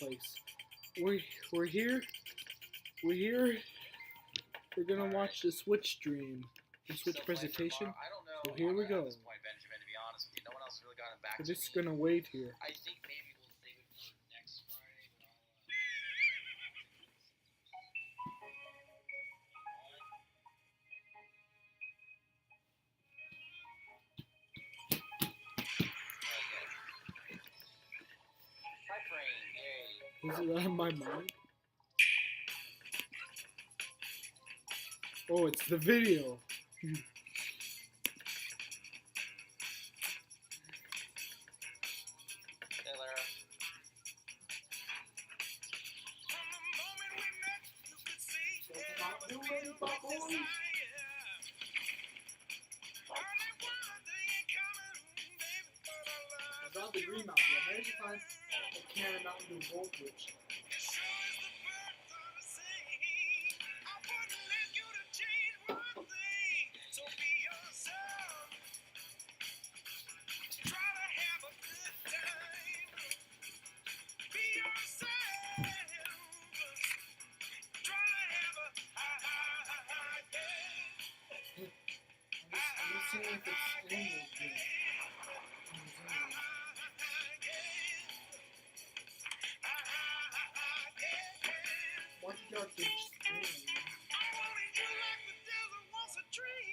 place. We're we're here. We're here. We're gonna watch the Switch stream, the Switch presentation. I don't know. So here we go. At this point, Benjamin, to be honest with you, no one else has really gotten back We're to just me. gonna wait here. I think maybe we'll save it for next Friday, but Hi, Crane. Yay. Is it on my mind? Oh, it's the video. Hey, Lara. About the Green Mountain, the American time, Canada Mountain Dew Voltage. I'm just seeing if it's annual thing. Why don't you guys just stream?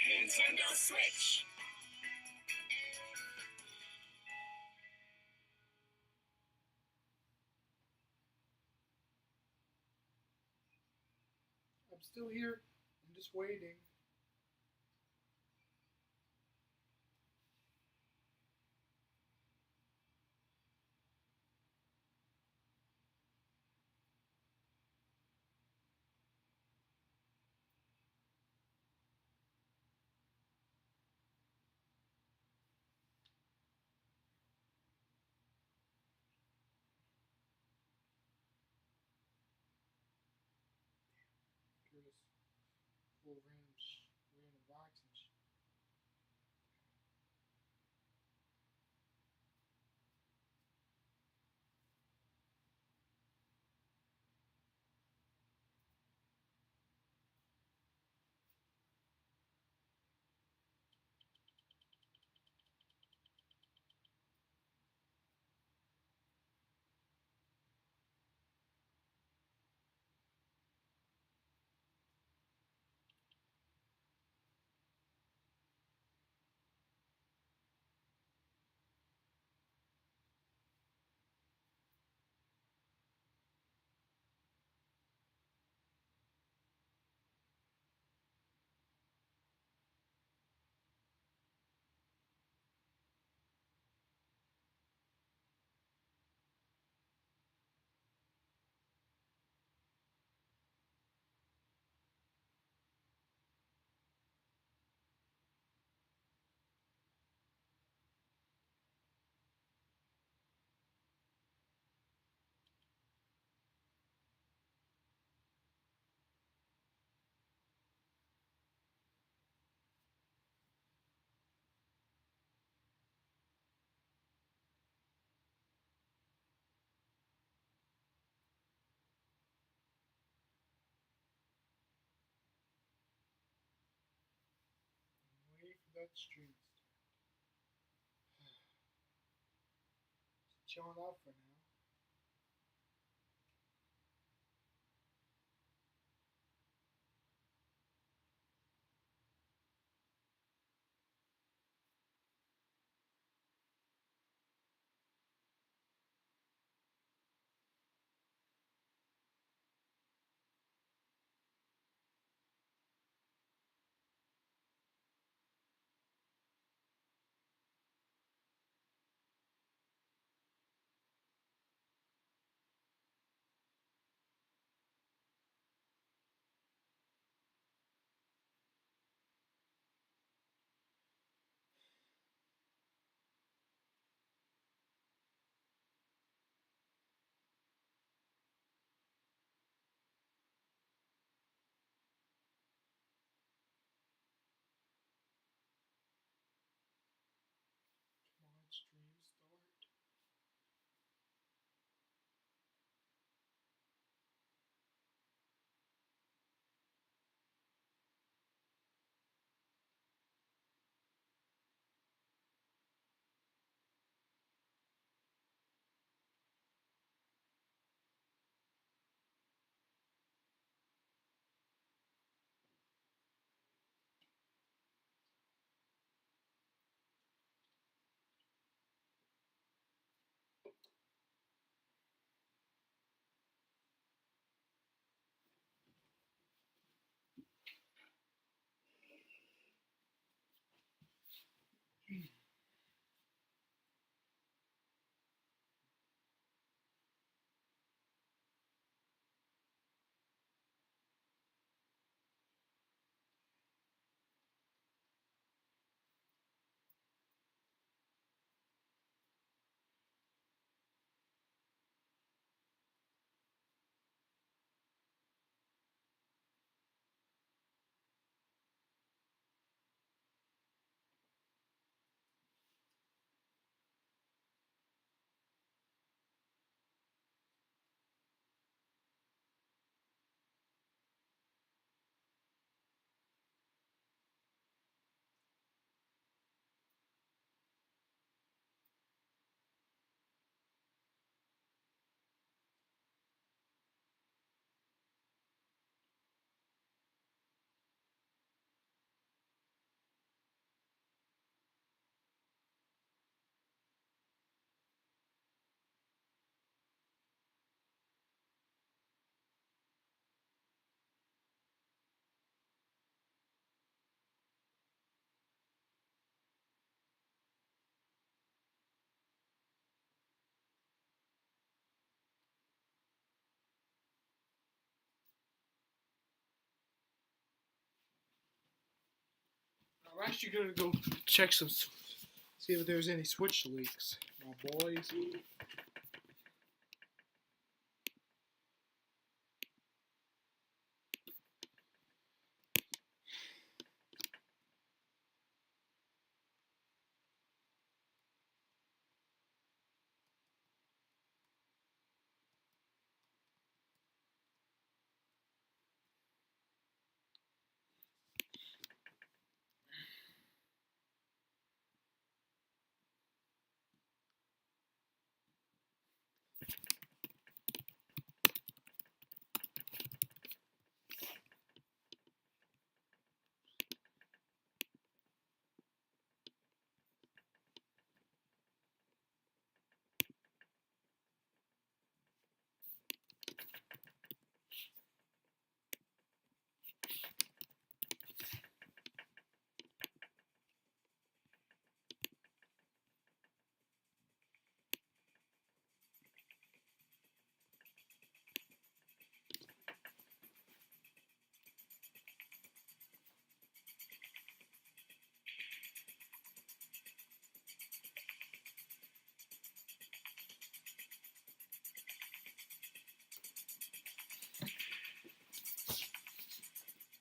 Nintendo Switch. I'm still here. I'm just waiting. Here's full random box and shit. That stream's chilling out for now. Come on, stream start. I'm actually gonna go check some, see if there's any switch leaks, my boys.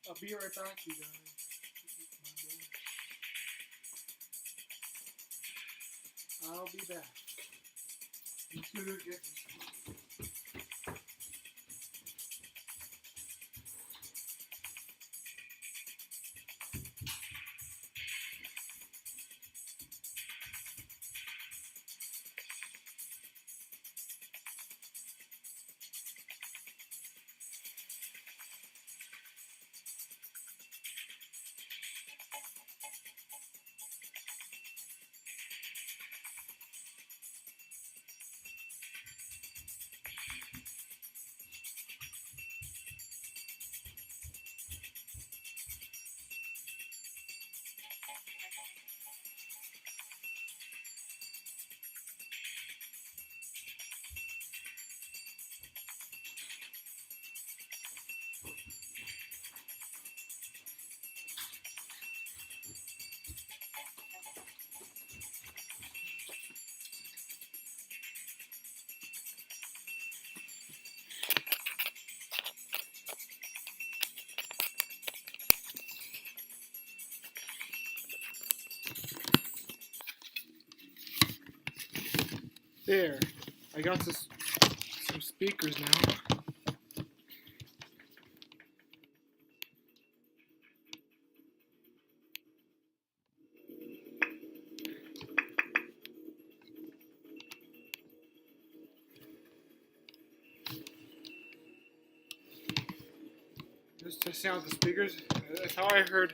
I'll be right back, you guys. I'll be back. I'm just gonna get There. I got some speakers now. Just testing out the speakers. That's how I heard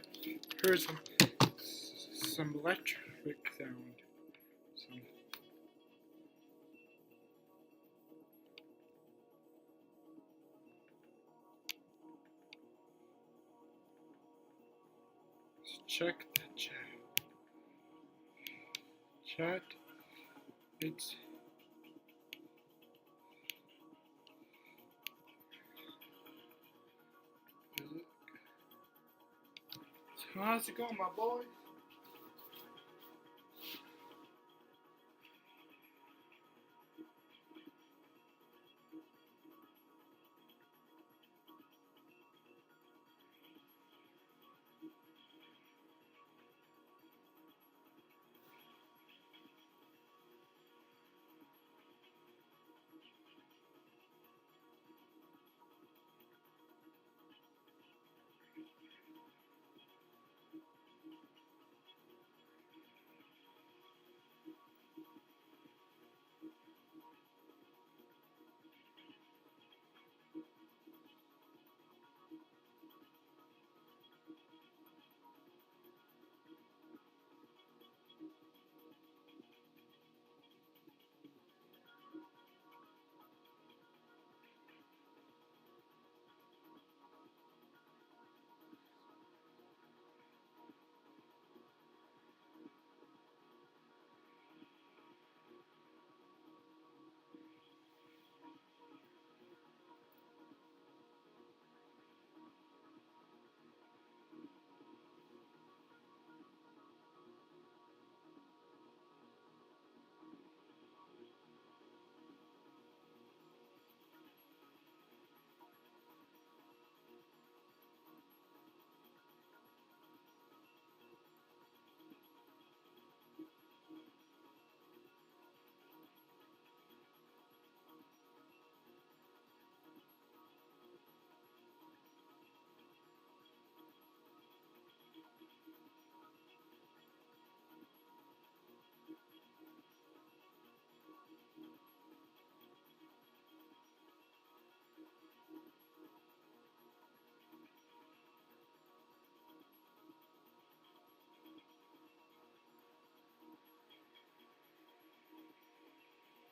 some electric sound. So. Let's check the chat. Chat. It's. How's it going, my boy?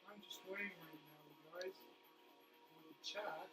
I'm just waiting right now, guys. On the chat.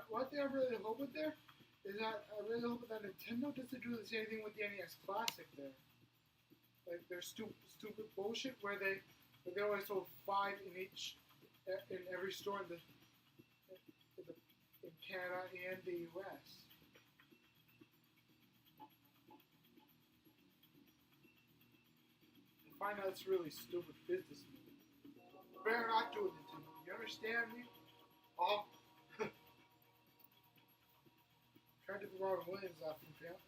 One thing I really hope with there is that I really hope that Nintendo doesn't do the same thing with the NES Classic there. Like their stupid bullshit where they always sold 5 in every store in Canada and the US. I find that's really stupid business. Better not do it, Nintendo. You understand me? Oh. Tried to be Robin Williams off in Family.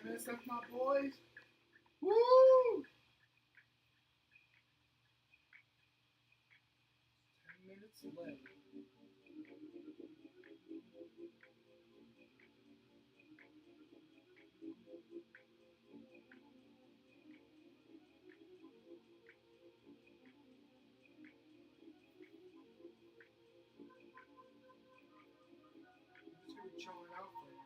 minutes left, my boys. Woo! 10 minutes left. I'm just gonna be chilling out for now.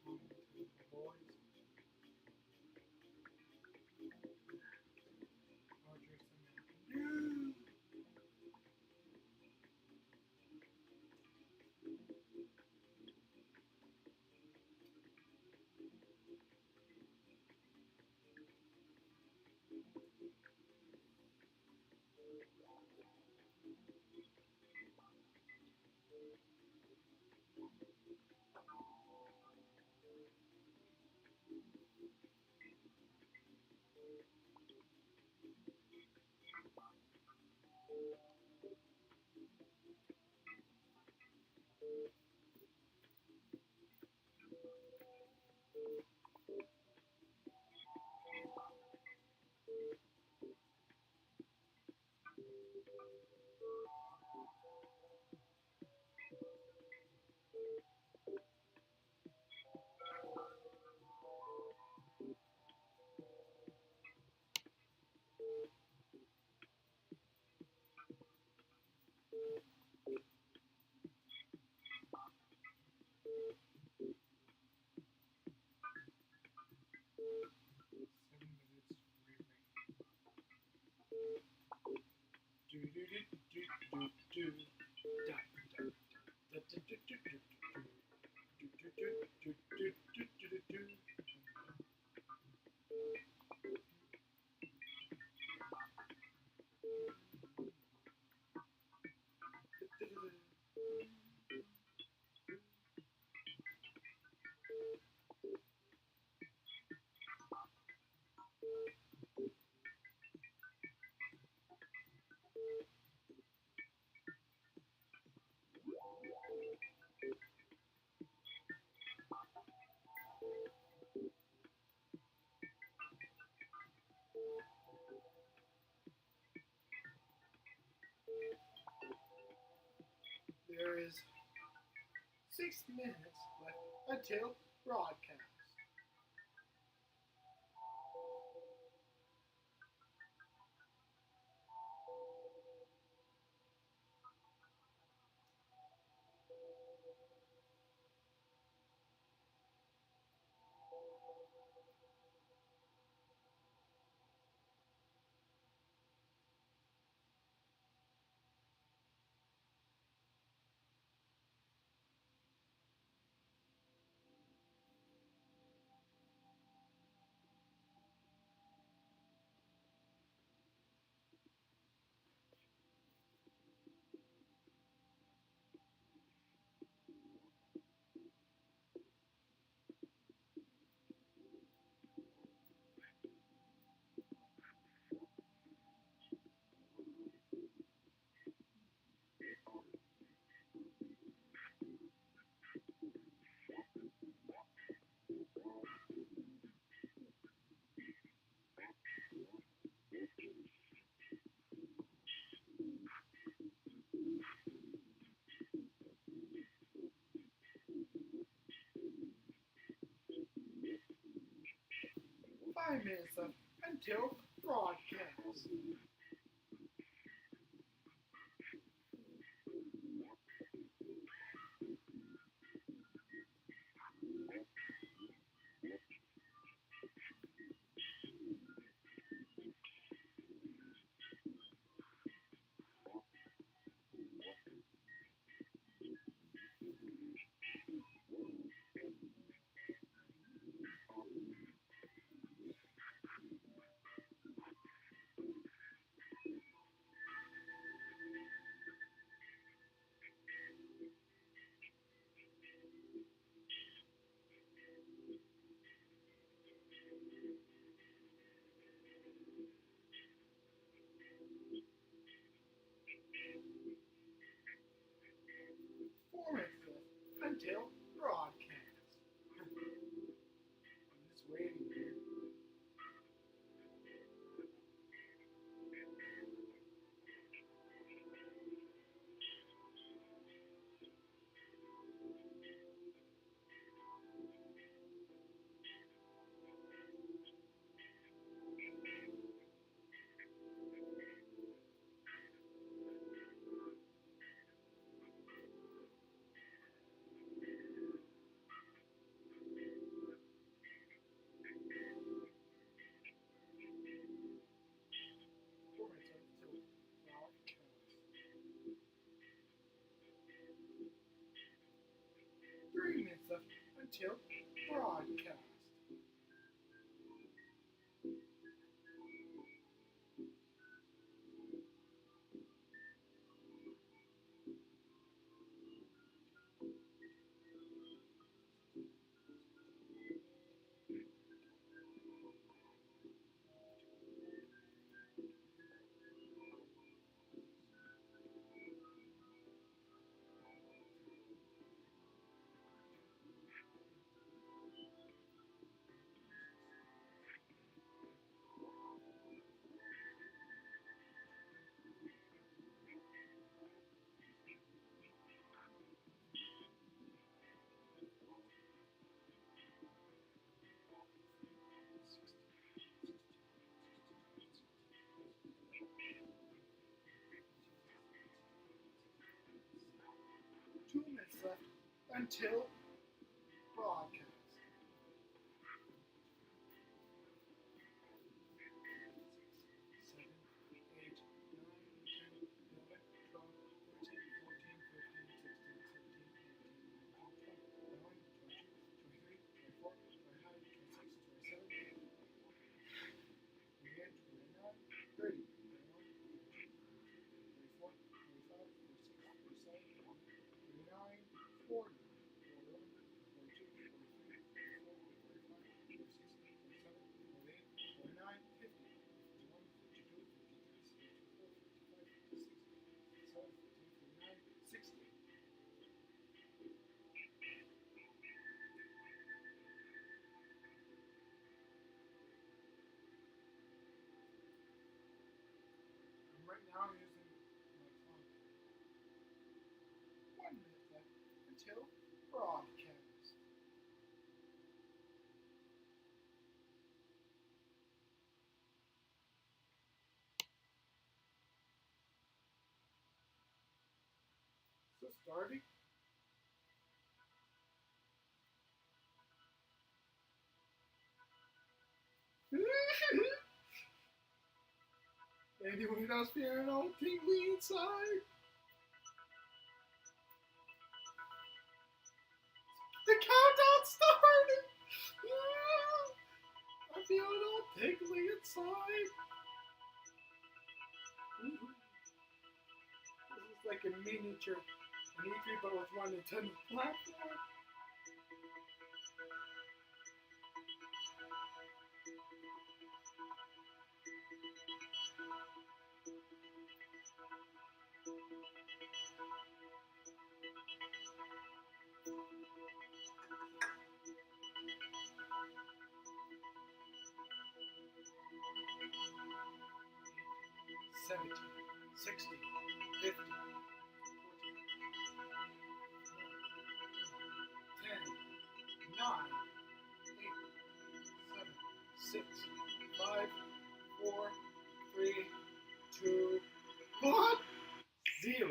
Over the streets. Boys. I'll drink some Mountain Dew. There is 6 minutes left until broadcast. 5 minutes left until broadcast. Until broadcast. I'm just waiting here. Minutes left until broadcast. Left until broadcast. 7, 8, 9, 10, 11, 12, 13, 14, 15, 16, 17, 18, 19, 20, 21, 22, 23, 24, 25, 26, 27, 28, 29, 30, 31, 34, 35, 36, 37, 39, 40. 60. Right now I'm using my phone. 1 minute left until broadcast. So starting. Anyone else feeling all tingly inside? The countdown started! I feel it all tingly inside. This is like a miniature an E3 but with one Nintendo platform. Seventeen, 16, 15, 10, 9, 8, 7, 6, 4, 3, 2, 1, 0.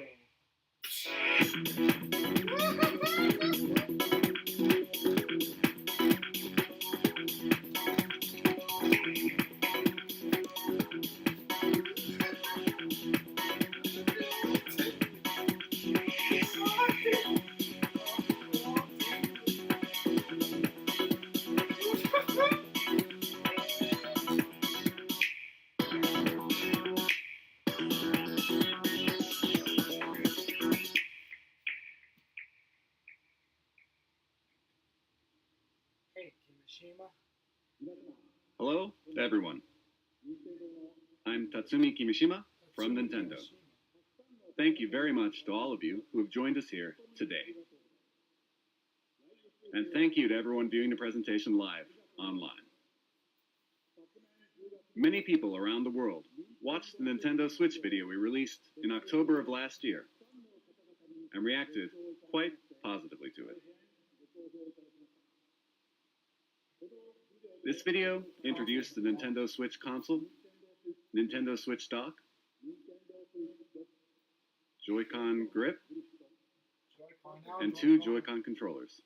Hey, Kimishima. Hello, everyone. I'm Tatsumi Kimishima from Nintendo. Thank you very much to all of you who have joined us here today. And thank you to everyone viewing the presentation live online. Many people around the world watched the Nintendo Switch video we released in October of last year and reacted quite positively to it. This video introduced the Nintendo Switch console, Nintendo Switch dock, Joy-Con grip, and 2 Joy-Con controllers,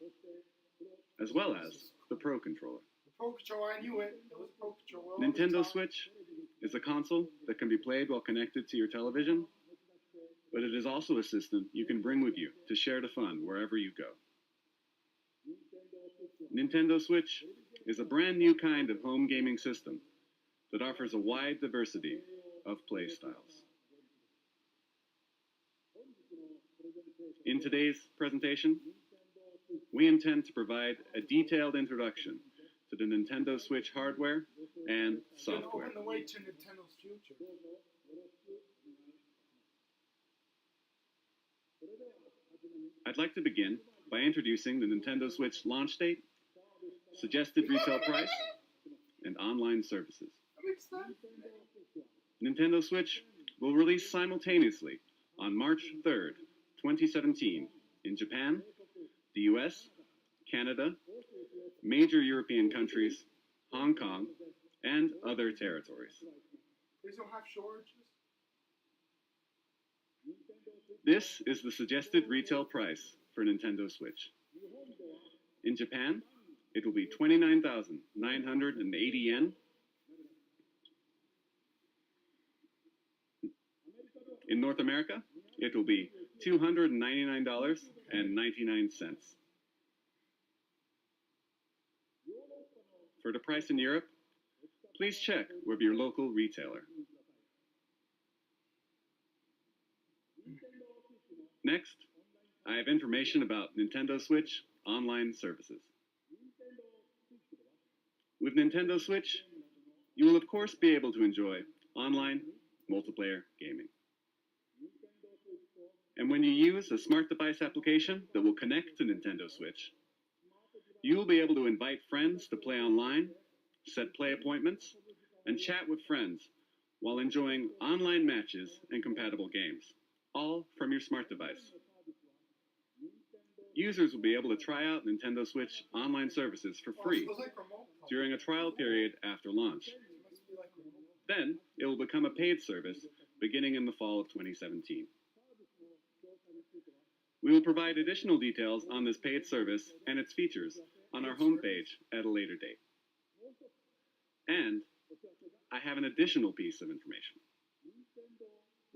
as well as the Pro Controller. The Pro Controller, I knew it. It was a Pro Controller. Nintendo Switch is a console that can be played while connected to your television, but it is also a system you can bring with you to share the fun wherever you go. Nintendo Switch is a brand new kind of home gaming system that offers a wide diversity of play styles. In today's presentation, we intend to provide a detailed introduction to the Nintendo Switch hardware and software. Open the way to Nintendo's future. I'd like to begin by introducing the Nintendo Switch launch date, suggested retail price, and online services. I'm excited. Nintendo Switch will release simultaneously on March 3rd, 2017 in Japan, the US, Canada, major European countries, Hong Kong, and other territories. Please don't have shortages. This is the suggested retail price for Nintendo Switch. In Japan, it will be 29,980 yen. In North America, it will be $299.99. For the price in Europe, please check with your local retailer. Next, I have information about Nintendo Switch online services. With Nintendo Switch, you will of course be able to enjoy online multiplayer gaming. And when you use a smart device application that will connect to Nintendo Switch, you will be able to invite friends to play online, set play appointments, and chat with friends while enjoying online matches and compatible games, all from your smart device. Users will be able to try out Nintendo Switch online services for free during a trial period after launch. Then, it will become a paid service beginning in the fall of 2017. We will provide additional details on this paid service and its features on our homepage at a later date. And I have an additional piece of information.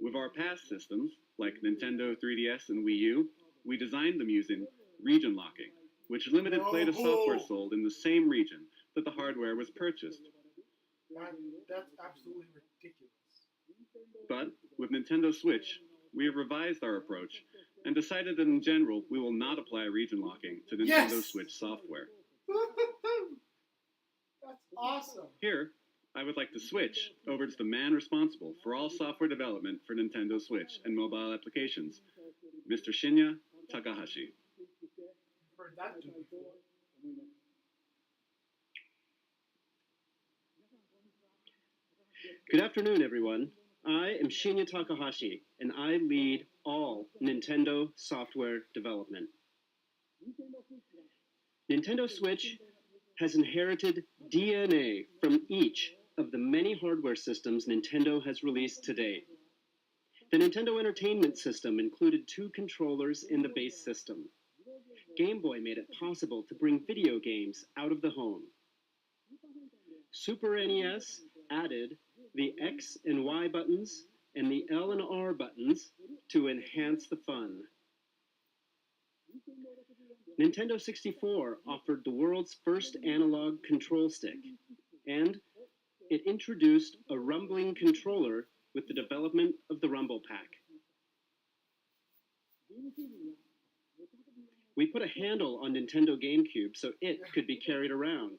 With our past systems, like Nintendo 3DS and Wii U, we designed them using region locking, which limited play to software sold in the same region that the hardware was purchased. That's absolutely ridiculous. But with Nintendo Switch, we have revised our approach and decided that in general we will not apply region locking to Nintendo Switch software. That's awesome. Here, I would like to switch over to the man responsible for all software development for Nintendo Switch and mobile applications, Mr. Shinya Takahashi. Heard that dude before. Good afternoon, everyone. I am Shinya Takahashi, and I lead all Nintendo software development. Nintendo Switch has inherited DNA from each of the many hardware systems Nintendo has released to date. The Nintendo Entertainment System included 2 controllers in the base system. Game Boy made it possible to bring video games out of the home. Super NES added the X and Y buttons and the L and R buttons to enhance the fun. Nintendo 64 offered the world's first analog control stick, and it introduced a rumbling controller with the development of the Rumble Pack. We put a handle on Nintendo GameCube so it could be carried around.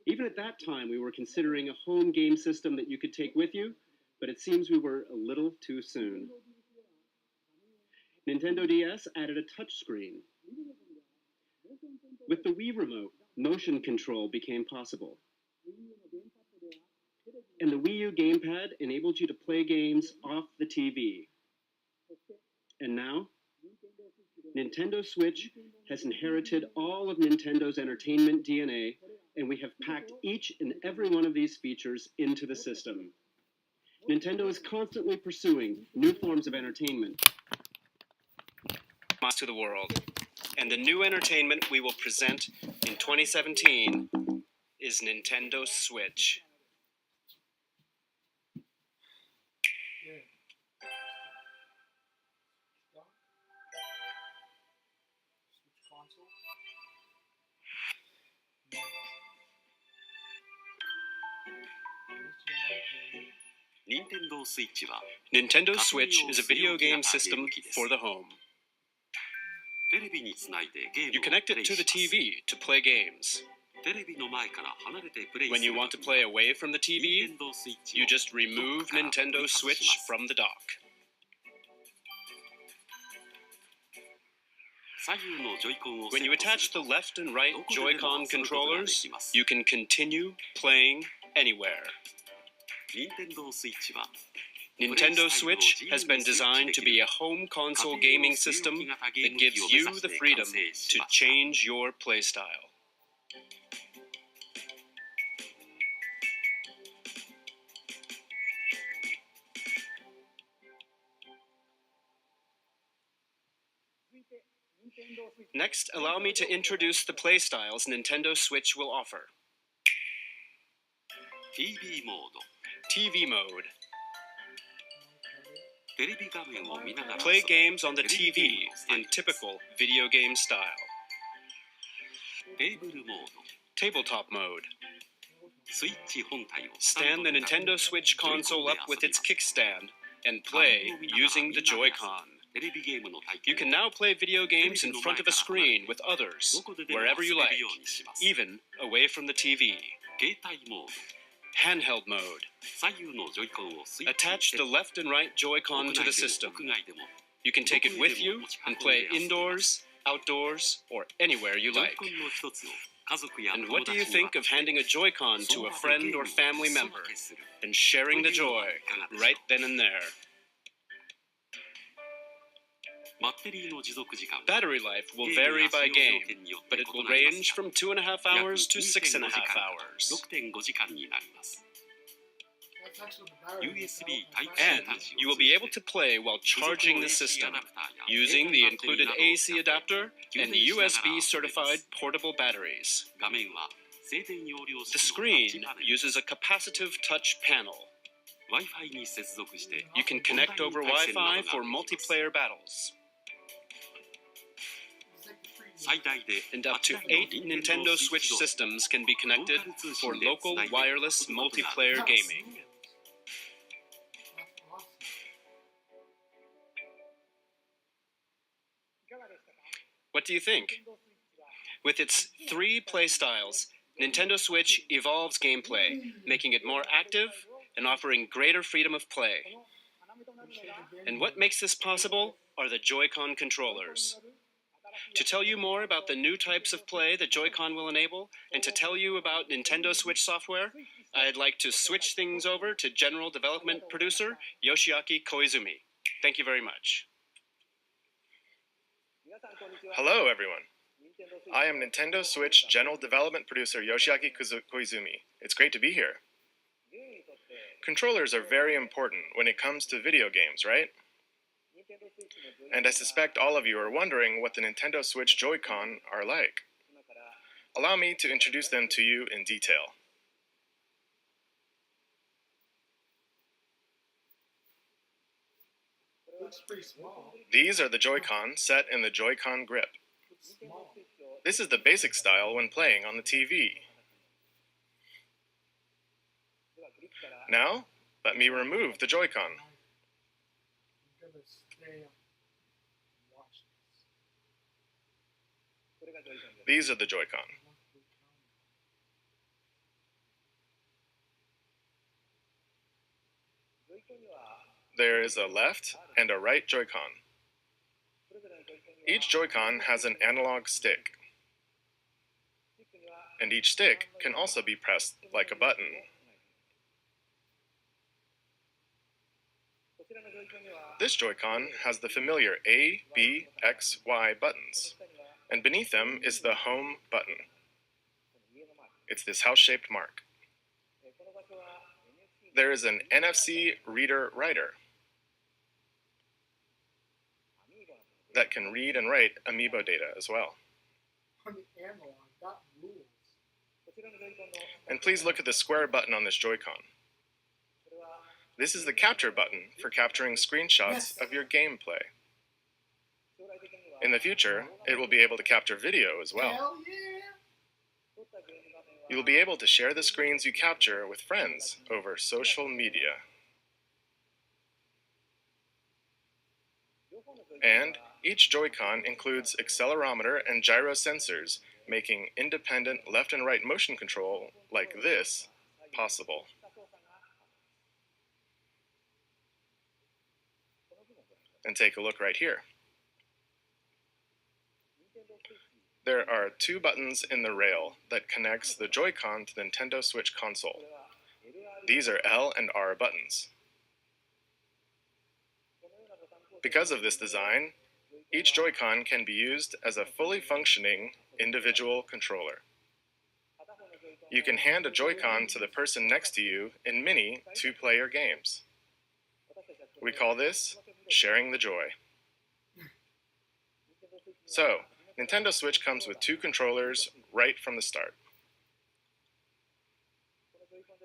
Even at that time, we were considering a home game system that you could take with you, but it seems we were a little too soon. Nintendo DS added a touchscreen. With the Wii Remote, motion control became possible. And the Wii U gamepad enabled you to play games off the TV. And now, Nintendo Switch has inherited all of Nintendo's entertainment DNA, and we have packed each and every one of these features into the system. Nintendo is constantly pursuing new forms of entertainment to the world. And the new entertainment we will present in 2017 is Nintendo Switch. Switch console. Nintendo Switch は Nintendo Switch is a video game system for the home. テレビにつないでゲーム You を connect プレ it イ to し the ます。 TV to play games. テレビの前から離れてプレイ When す you る want と to き play away from the TV, Nintendo Switch you を just ドッ remove クから Nintendo 取り外し Switch ます。 from the dock. 左右のジョイコンを When セ you ットす attach る the と left and right どこででも Joy-Con 遊ぶことがで controllers, きます。 you can continue playing anywhere. Nintendo Switch は Nintendo Switch has been designed to be a home console gaming system that gives you the freedom to change your playstyle. Next, allow me to introduce the playstyles Nintendo Switch will offer. TV モード TV mode. テレビ画面を見ながら Play games on the TV in typical video game style. テーブルモード Tabletop mode. スイッチ本体を Stand the Nintendo Switch console up with its kickstand and play using the Joy-Con. テレビゲームの体 You 験 can now play video games in front of a screen with others, どこででも wherever 遊 you べ like, るようにします。 even away from the TV. 携帯モード Handheld mode. 左右のジョイコンをスイッチ Attach the left and right Joy-Con 屋 to 内 the でも system. 屋外でも You can take it with you and play indoors, outdoors, or anywhere you ジョイ like. コンの一つを家族や And 友 what do you 達に think 渡 of して handing a Joy-Con そ to の a 場で friend ゲー or ムを family お member 裾分けする and sharing the joy right then and there? バッテリーの持続時間は Battery life will ゲーム vary や by 使用条 game, 件によって but 異 it will なります range が from 2.5 約 hours to 2.5 6.5 時間から hours. 6.5時間になります。 That's actually the battery. USB Type And you will be able to play while charging the system using the included AC adapter and USB certified portable batteries. 画面は静電容量 The 式のタッ screen チパネル uses a capacitive touch panel. Wi-Fi に接続して You can connect over Wi-Fi for multiplayer battles. 最大で And up to 8台 8 の Nintendo Switch Switch systems can be connected for local wireless multiplayer gaming. That's awesome. What do you think? With its 3 playstyles, Nintendo Switch evolves gameplay, making it more active and offering greater freedom of play. And what makes this possible are the Joy-Con controllers. To tell you more about the new types of play the Joy-Con will enable, and to tell you about Nintendo Switch software, I'd like to switch things over to General Development Producer Yoshiaki Koizumi. Thank you very much. Hello, everyone. I am Nintendo Switch General Development Producer Yoshiaki Koizumi. It's great to be here. Controllers are very important when it comes to video games, right? And I suspect all of you are wondering what the Nintendo Switch Joy-Con are like. Allow me to introduce them to you in detail. Looks pretty small. These are the Joy-Con set in the Joy-Con grip. Looks small. This is the basic style when playing on the TV. Now, let me remove the Joy-Con. I'm gonna stay and watch this. These are the Joy-Con. There is a left and a right Joy-Con. Each Joy-Con has an analog stick, and each stick can also be pressed like a button. This Joy-Con has the familiar A, B, X, Y buttons, and beneath them is the home button. It's this house-shaped mark. There is an NFC reader-writer that can read and write Amiibo data as well. On the analog, that rules. And please look at the square button on this Joy-Con. This is the capture button for capturing screenshots of your gameplay. In the future, it will be able to capture video as well. Hell yeah! You will be able to share the screens you capture with friends over social media. And each Joy-Con includes accelerometer and gyro sensors, making independent left and right motion control like this possible. And take a look right here. There are two buttons in the rail that connects the Joy-Con to the Nintendo Switch console. These are L and R buttons. Because of this design, each Joy-Con can be used as a fully functioning individual controller. You can hand a Joy-Con to the person next to you in many two-player games. We call this sharing the joy. So, Nintendo Switch comes with two controllers right from the start.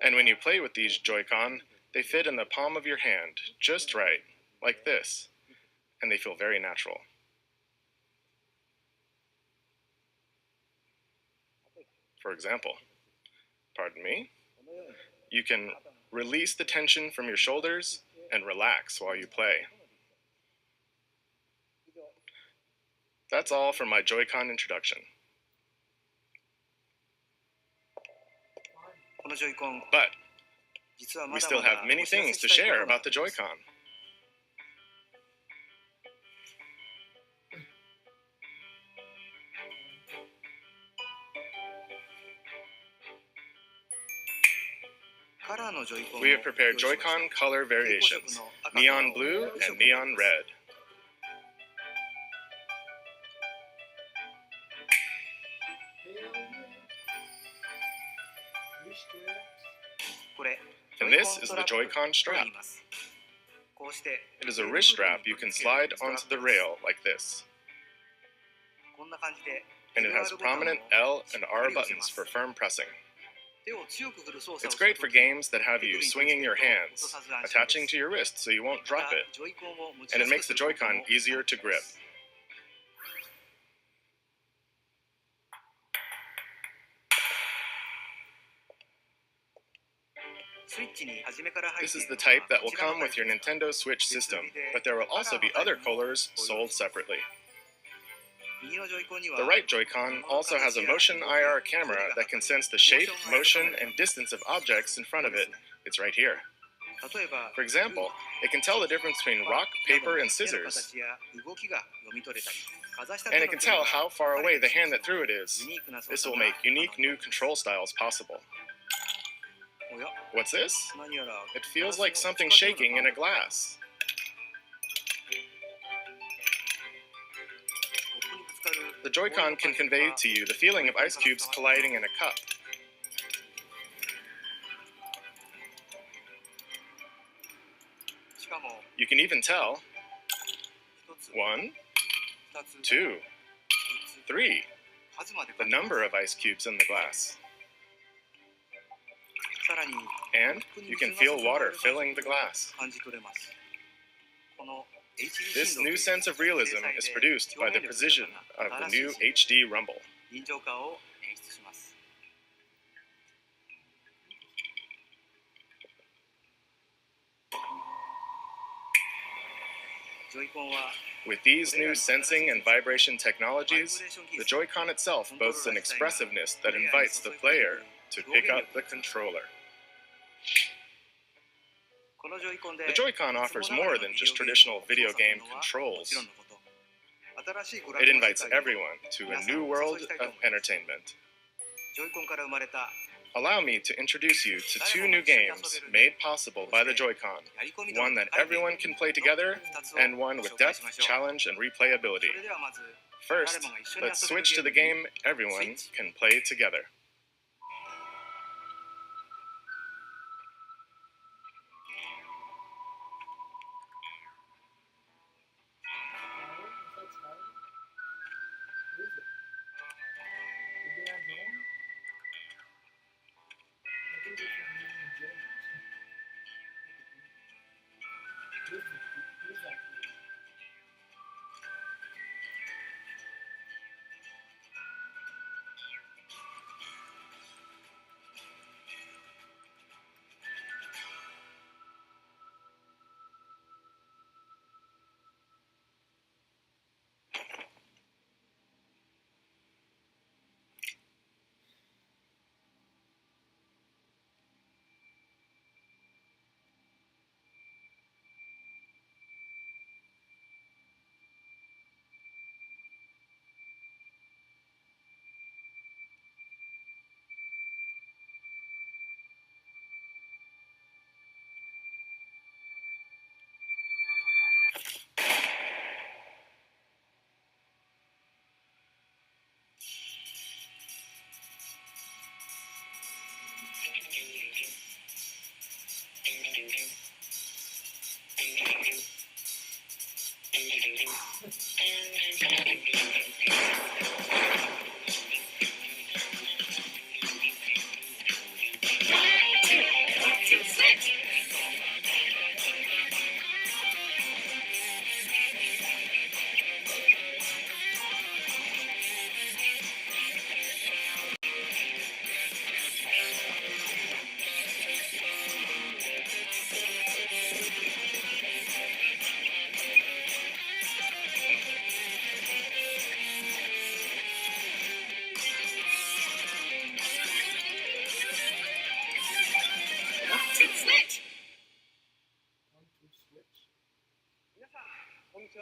And when you play with these Joy-Con, they fit in the palm of your hand, just right, like this, and they feel very natural. For example, pardon me, you can release the tension from your shoulders and relax while you play. That's all for my Joy-Con introduction. But we still have many things to share about the Joy-Con. We have prepared Joy-Con color variations, neon blue and neon red. And this is the Joy-Con strap. It is a wrist strap you can slide onto the rail like this. And it has prominent L and R buttons for firm pressing. It's great for games that have you swinging your hands, attaching to your wrist so you won't drop it, and it makes the Joy-Con easier to grip. This is the type that will come with your Nintendo Switch system, but there will also be other colors sold separately. The right Joy-Con also has a motion IR camera that can sense the shape, motion, and distance of objects in front of it. It's right here. For example, it can tell the difference between rock, paper, and scissors. And it can tell how far away the hand that threw it is. This will make unique new control styles possible. What's this? It feels like something shaking in a glass. The Joy-Con can convey to you the feeling of ice cubes colliding in a cup. You can even tell 1, 2, 3, the number of ice cubes in the glass. And you can feel water filling the glass. This new sense of realism is produced by the precision of the new HD Rumble. With these new sensing and vibration technologies, the Joy-Con itself boasts an expressiveness that invites the player to pick up the controller. The Joy-Con offers more than just traditional video game controls. It invites everyone to a new world of entertainment. Allow me to introduce you to two new games made possible by the Joy-Con, one that everyone can play together, and one with depth, challenge, and replayability. First, let's switch to the game everyone can play together.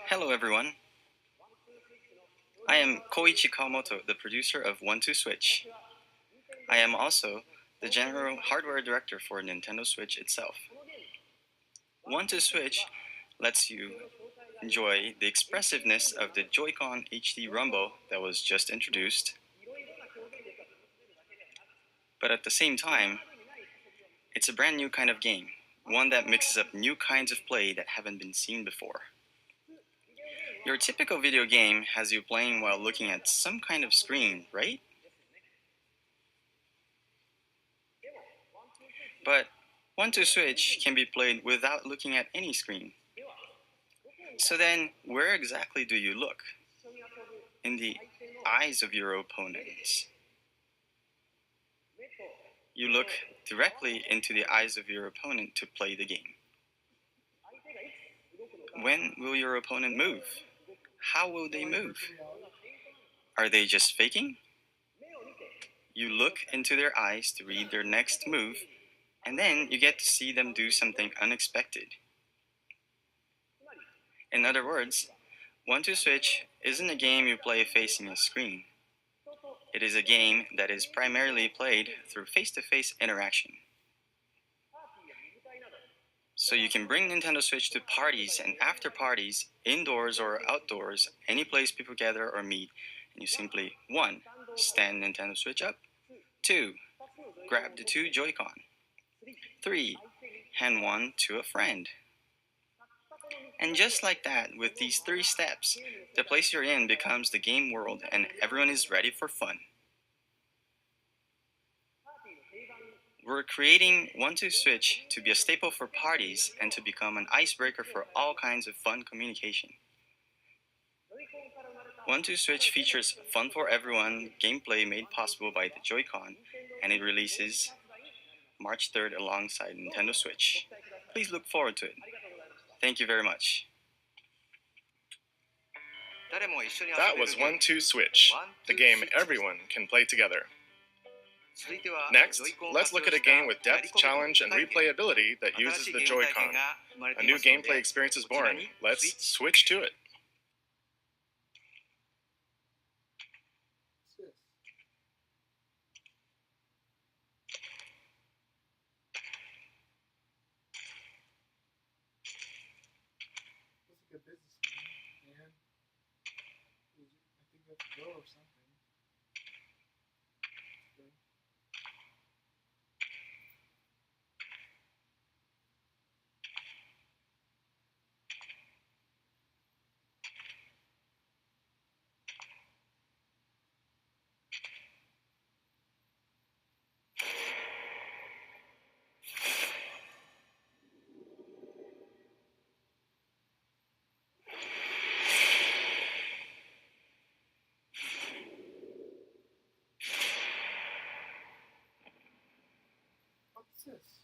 Hello everyone. I am Koichi Kawamoto, the producer of 1-2-Switch. I am also the general hardware director for Nintendo Switch itself. 1-2-Switch lets you enjoy the expressiveness of the Joy-Con HD Rumble that was just introduced, but at the same time, it's a brand new kind of game, one that mixes up new kinds of play that haven't been seen before. Your typical video game has you playing while looking at some kind of screen, right? But 1-2-Switch can be played without looking at any screen. So then, where exactly do you look? In the eyes of your opponents. You look directly into the eyes of your opponent to play the game. When will your opponent move? How will they move? Are they just faking? You look into their eyes to read their next move, and then you get to see them do something unexpected. In other words, 1-2-Switch isn't a game you play facing a screen. It is a game that is primarily played through face-to-face interaction. So you can bring Nintendo Switch to parties and after parties, indoors or outdoors, any place people gather or meet, and you simply 1. Stand Nintendo Switch up, 2. Grab the two Joy-Con, 3. Hand one to a friend, And just like that, with these 3 steps, the place you're in becomes the game world and everyone is ready for fun. We're creating 1-2-Switch to be a staple for parties and to become an icebreaker for all kinds of fun communication. 1-2-Switch features fun for everyone gameplay made possible by the Joy-Con, and it releases March 3rd alongside Nintendo Switch. Please look forward to it. Thank you very much. That was 1-2-Switch, the game everyone can play together. Next, let's look at a game with depth, challenge, and replayability that uses the Joy-Con. A new gameplay experience is born. Let's switch to it. What's this? Looks like a business man. I think that's Bill or something. Good. What's this?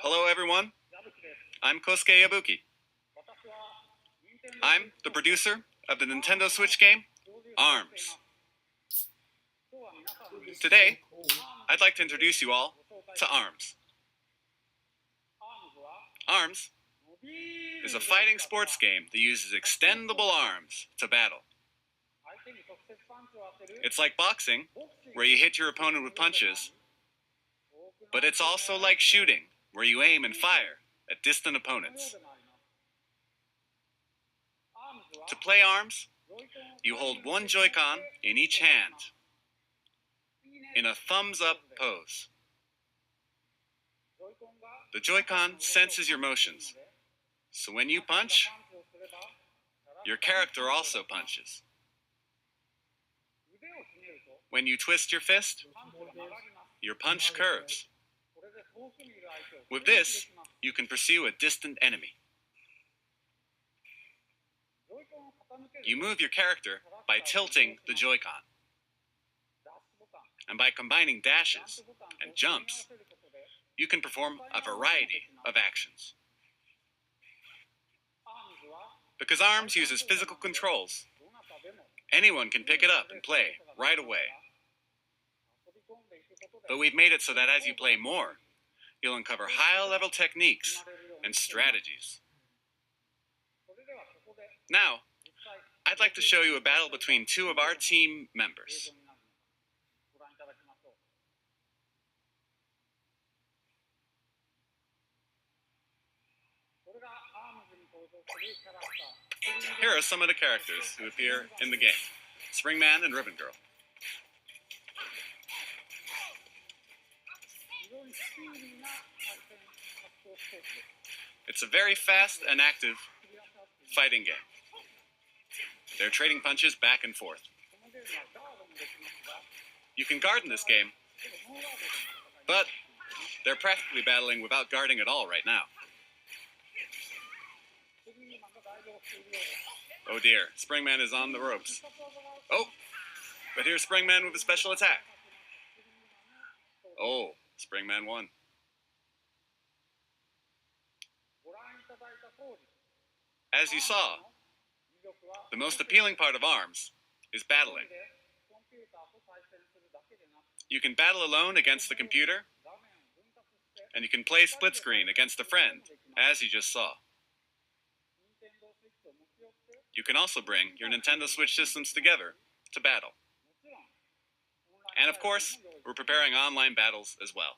Hello, everyone. I'm Kosuke Yabuki. I'm the producer of the Nintendo Switch game, ARMS. Today, I'd like to introduce you all to ARMS. ARMS is a fighting sports game that uses extendable arms to battle. It's like boxing, where you hit your opponent with punches, but it's also like shooting, where you aim and fire at distant opponents. To play ARMS, you hold one Joy-Con in each hand, in a thumbs-up pose. The Joy-Con senses your motions, so when you punch, your character also punches. When you twist your fist, your punch curves. With this, you can pursue a distant enemy. You move your character by tilting the Joy-Con, and by combining dashes and jumps, you can perform a variety of actions. Because ARMS uses physical controls, anyone can pick it up and play right away. But we've made it so that as you play more, you'll uncover high-level techniques and strategies. Now, I'd like to show you a battle between two of our team members. Here are some of the characters who appear in the game: Springman and Ribbon Girl. It's a very fast and active fighting game. They're trading punches back and forth. You can guard in this game, but they're practically battling without guarding at all right now. Oh dear, Springman is on the ropes. Oh, but here's Springman with a special attack. Oh, Springman won. As you saw, the most appealing part of ARMS is battling. You can battle alone against the computer, and you can play split screen against a friend, as you just saw. You can also bring your Nintendo Switch systems together to battle. And of course, we're preparing online battles as well.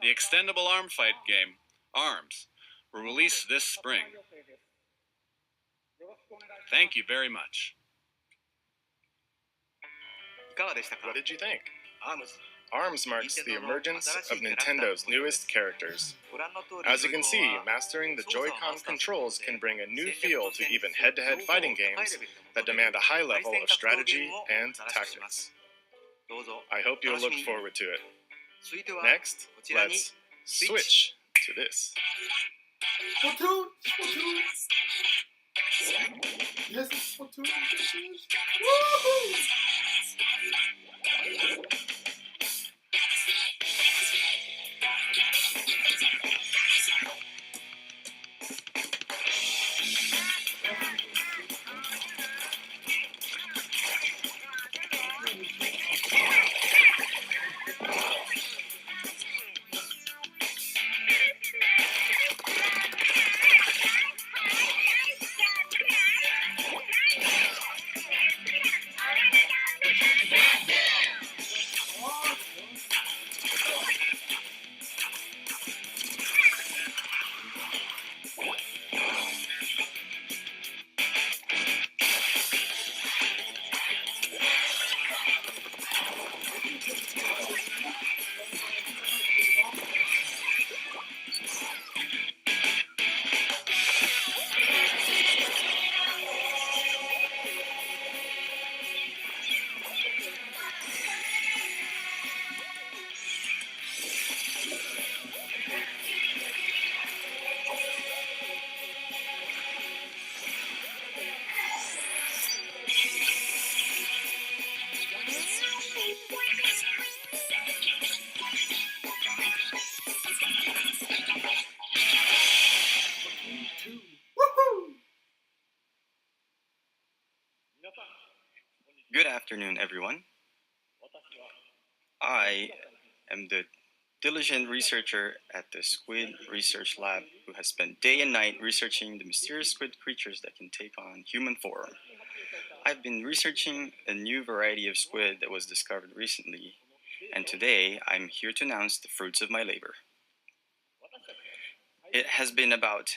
The extendable arm fight game, ARMS, will release this spring. Thank you very much. What did you think? ARMS marks the emergence of Nintendo's newest characters. As you can see, mastering the Joy-Con controls can bring a new feel to even head-to-head fighting games that demand a high level of strategy and tactics. I hope you'll look forward to it. Next, let's switch to this. Splatoon! Splatoon! Yes, it's Splatoon. Woohoo! Good afternoon, everyone. I am the diligent researcher at the Squid Research Lab who has spent day and night researching the mysterious squid creatures that can take on human form. I've been researching a new variety of squid that was discovered recently, and today I'm here to announce the fruits of my labor. It has been about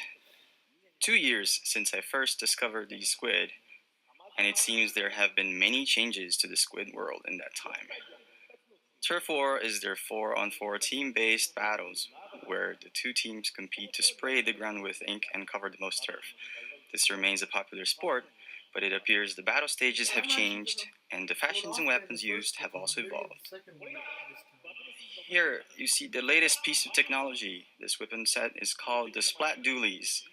2 years since I first discovered these squid, and it seems there have been many changes to the squid world in that time. Turf War is their 4-on-4 team-based battles where the two teams compete to spray the ground with ink and cover the most turf. This remains a popular sport, but it appears the battle stages have changed and the fashions and weapons used have also evolved. Here you see the latest piece of technology. This weapon set is called the Splat Dualies.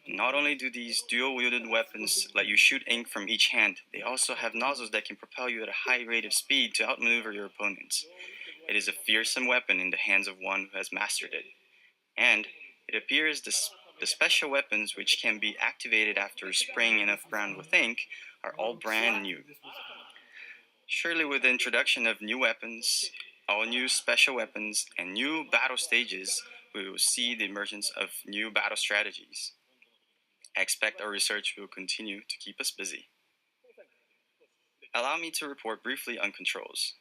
Not only do these dual-wielded weapons let you shoot ink from each hand, they also have nozzles that can propel you at a high rate of speed to outmaneuver your opponents. It is a fearsome weapon in the hands of one who has mastered it. And it appears the special weapons which can be activated after spraying enough ground with ink are all brand new. Surely with the introduction of new weapons, all new special weapons, and new battle stages, we will see the emergence of new battle strategies. I expect our research will continue to keep us busy. Allow me to report briefly on controls.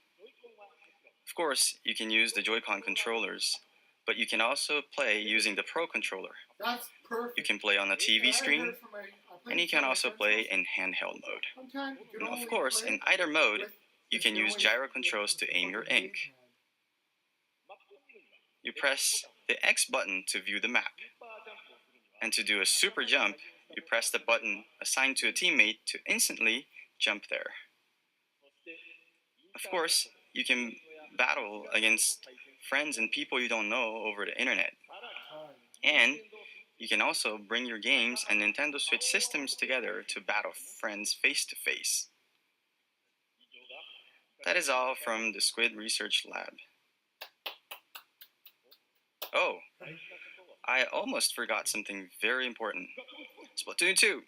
Of course, you can use the Joy-Con controllers, but you can also play using the Pro Controller. That's perfect. You can play on a TV screen, and you can also play in handheld mode. Sometimes you can And only of course, play in either mode, with you the can use joy gyro controls to aim your ink. You press the X button to view the map. And to do a super jump, you press the button assigned to a teammate to instantly jump there. Of course, you can battle against friends and people you don't know over the internet. And you can also bring your games and Nintendo Switch systems together to battle friends face to face. That is all from the Squid Research Lab. Oh, I almost forgot something very important. Splatoon 2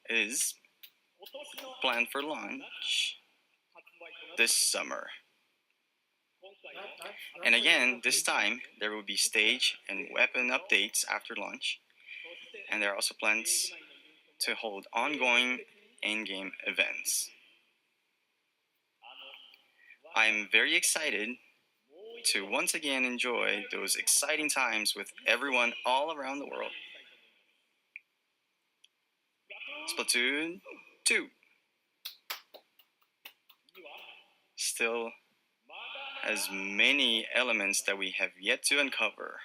is planned for launch this summer. And again, this time, there will be stage and weapon updates after launch. And there are also plans to hold ongoing in-game events. I'm very excited to once again enjoy those exciting times with everyone all around the world. Splatoon 2 still has many elements that we have yet to uncover.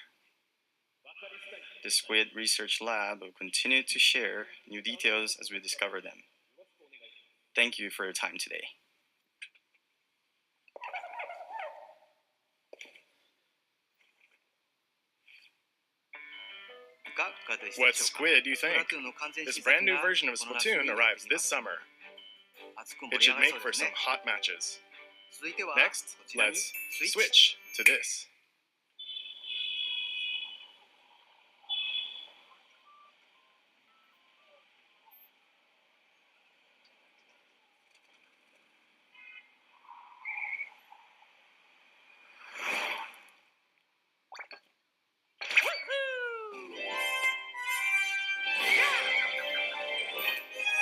The Squid Research Lab will continue to share new details as we discover them. Thank you for your time today. What Squid do you think? This brand new version of Splatoon arrives this summer. It should make for some hot matches. Next, let's switch to this.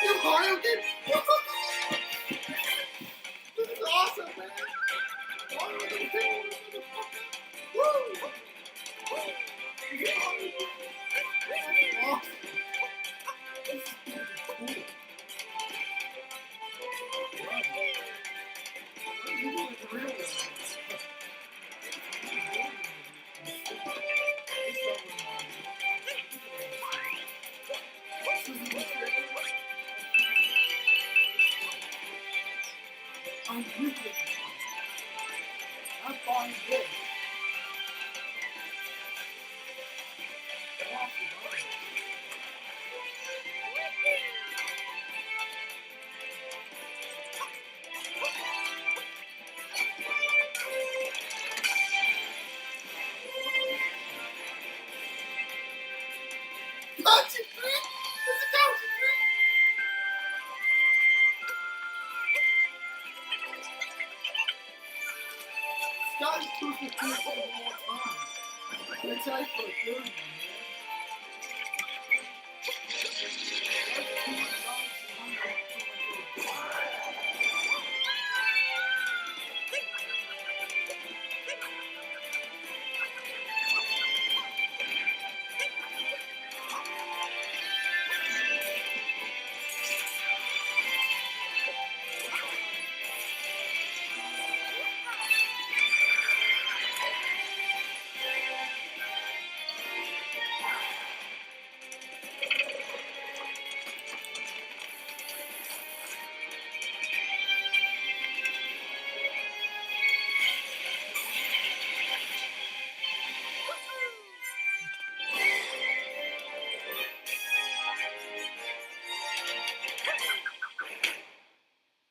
You Mario game? This is awesome, man! Mario game! Woo! Yeah. Awesome. This is cool. You do it real well. I'm with you. I'm fine with it. Gotcha, Tree! It's a gotcha, Tree! Scotty's 215 for the whole time. I'm excited for the third one, man.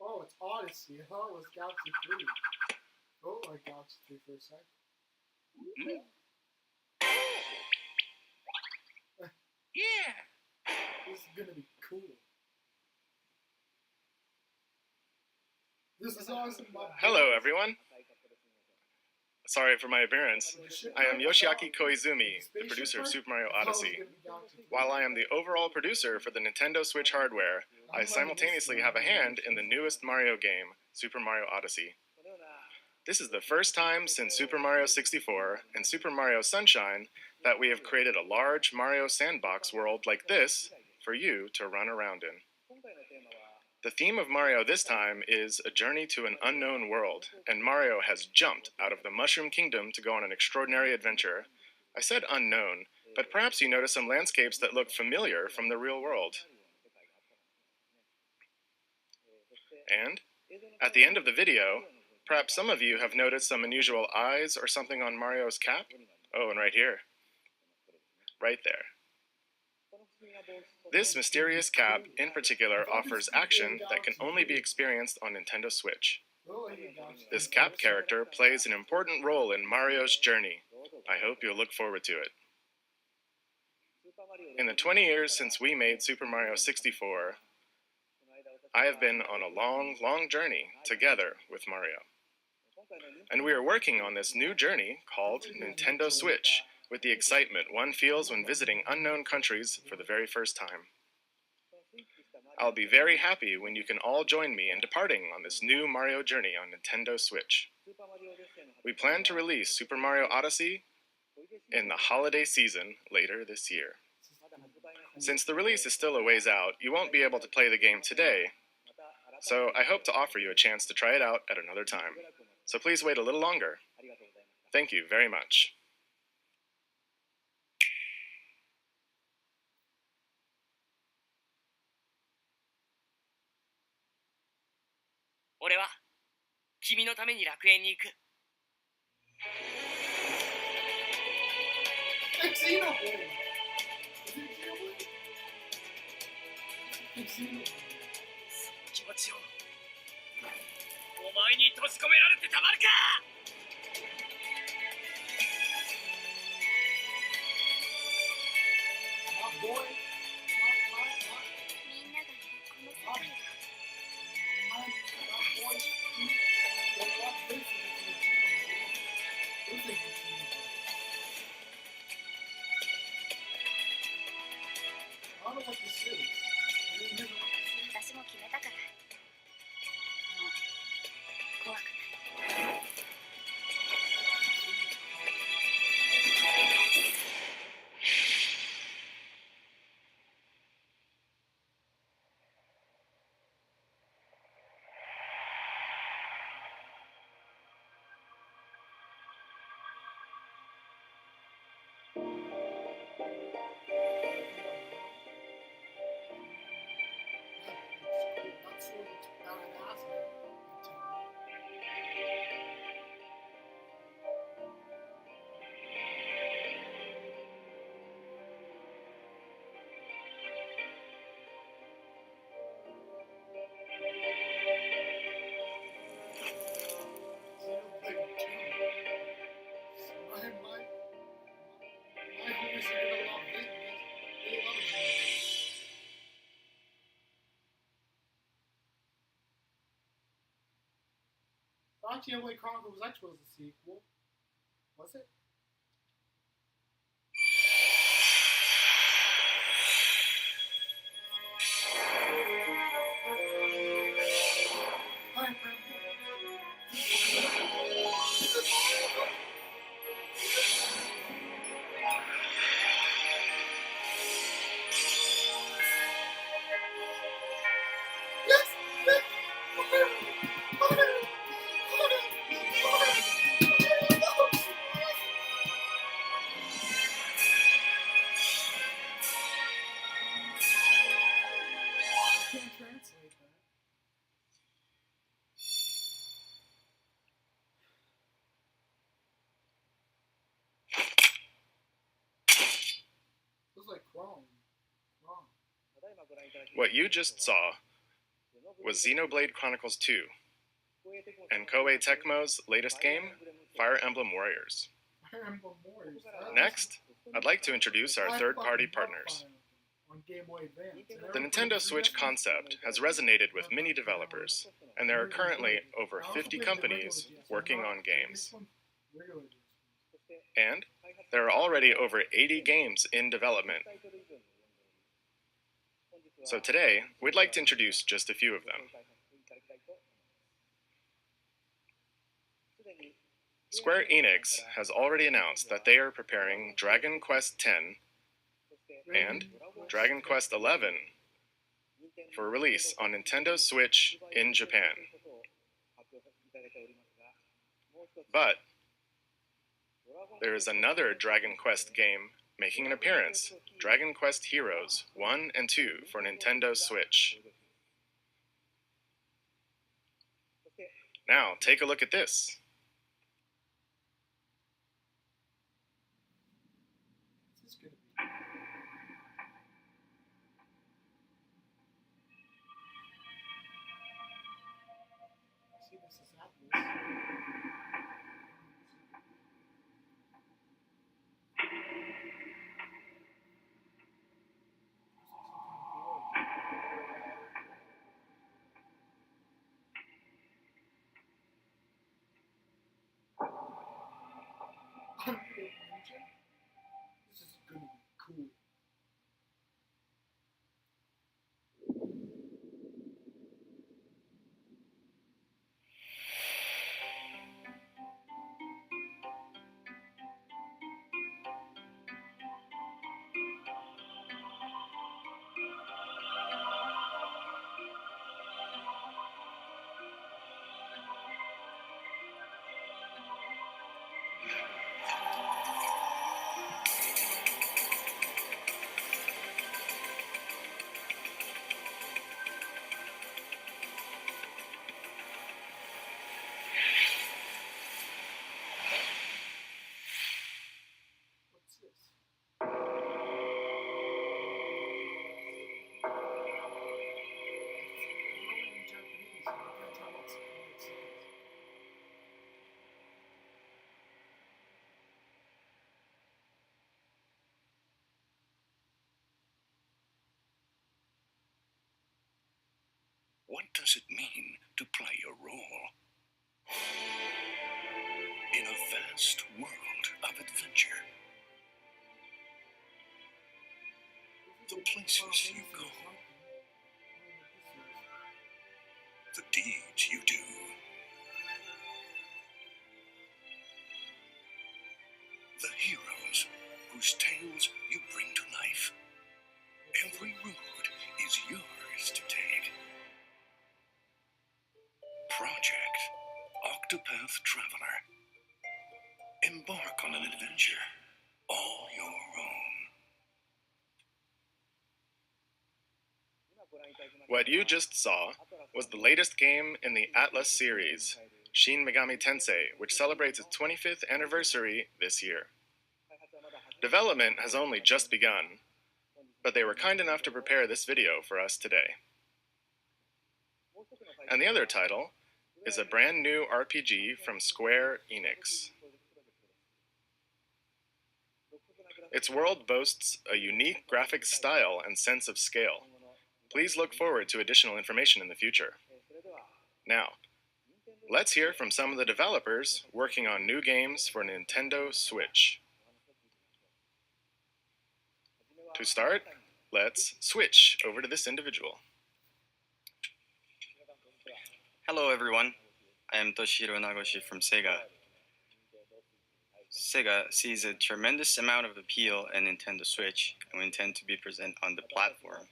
Oh, it's Odyssey. I thought it was Galaxy 3. Oh, like Galaxy 3 for a sec. Yeah! This is gonna be cool. This is awesome. Hello, everyone. Sorry for my appearance. I am Yoshiaki Koizumi, the producer of Super Mario Odyssey. While I am the overall producer for the Nintendo Switch hardware, I simultaneously have a hand in the newest Mario game, Super Mario Odyssey. This is the first time since Super Mario 64 and Super Mario Sunshine that we have created a large Mario sandbox world like this for you to run around in. The theme of Mario this time is a journey to an unknown world, and Mario has jumped out of the Mushroom Kingdom to go on an extraordinary adventure. I said unknown, but perhaps you notice some landscapes that look familiar from the real world. And, at the end of the video, perhaps some of you have noticed some unusual eyes or something on Mario's cap. Oh, and right here. Right there. This mysterious cap, in particular, offers action that can only be experienced on Nintendo Switch. This cap character plays an important role in Mario's journey. I hope you'll look forward to it. In the 20 years since we made Super Mario 64, I have been on a long, long journey together with Mario. And we are working on this new journey called Nintendo Switch, with the excitement one feels when visiting unknown countries for the very first time. I'll be very happy when you can all join me in departing on this new Mario journey on Nintendo Switch. We plan to release Super Mario Odyssey in the holiday season later this year. Since the release is still a ways out, you won't be able to play the game today, so I hope to offer you a chance to try it out at another time. So please wait a little longer. Thank you very much. 俺は君のために楽園に行く。 Xenoblade! Is it Xenoblade? Xenoblade. その気持ちをお前に閉じ込められてたまるか。 My boy, I don't know what this is. I didn't hear what this is. 私も決めたから。もう怖くない。 Not so badass. My homies are gonna love this because they love Xenoblade. Thought Xenoblade Chronicles X was a sequel. Was it? Hi, I can't translate that. Looks like Chrome. What you just saw was Xenoblade Chronicles 2 and Koei Tecmo's latest game, Fire Emblem Warriors. Fire Emblem Warriors. Next, I'd like to introduce our third-party partners. On Game Boy Advance. The Nintendo Switch concept has resonated with many developers, and there are currently over 50 companies working on games. And there are already over 80 games in development. So today, we'd like to introduce just a few of them. Square Enix has already announced that they are preparing Dragon Quest X and Dragon Quest XI for release on Nintendo Switch in Japan. But there is another Dragon Quest game making an appearance, Dragon Quest Heroes 1 and 2 for Nintendo Switch. Now, take a look at this. This is gonna be. See, this is Atlas. Unreal Engine? This is gonna be cool. What's this? It's all in Japanese, and I can't tell what it says. What does it mean to play a role in a vast world of adventure? The places you go, the deeds you do, the heroes whose tales you bring to life. Every road is yours to take. Project Octopath Traveler. Embark on an adventure all your own. What you just saw was the latest game in the Atlas series, Shin Megami Tensei, which celebrates its 25th anniversary this year. Development has only just begun, but they were kind enough to prepare this video for us today. And the other title is a brand new RPG from Square Enix. Its world boasts a unique graphic style and sense of scale. Please look forward to additional information in the future. Now, let's hear from some of the developers working on new games for Nintendo Switch. To start, let's switch over to this individual. Hello everyone, I am Toshihiro Nagoshi from Sega. Sega sees a tremendous amount of appeal in Nintendo Switch and we intend to be present on the platform.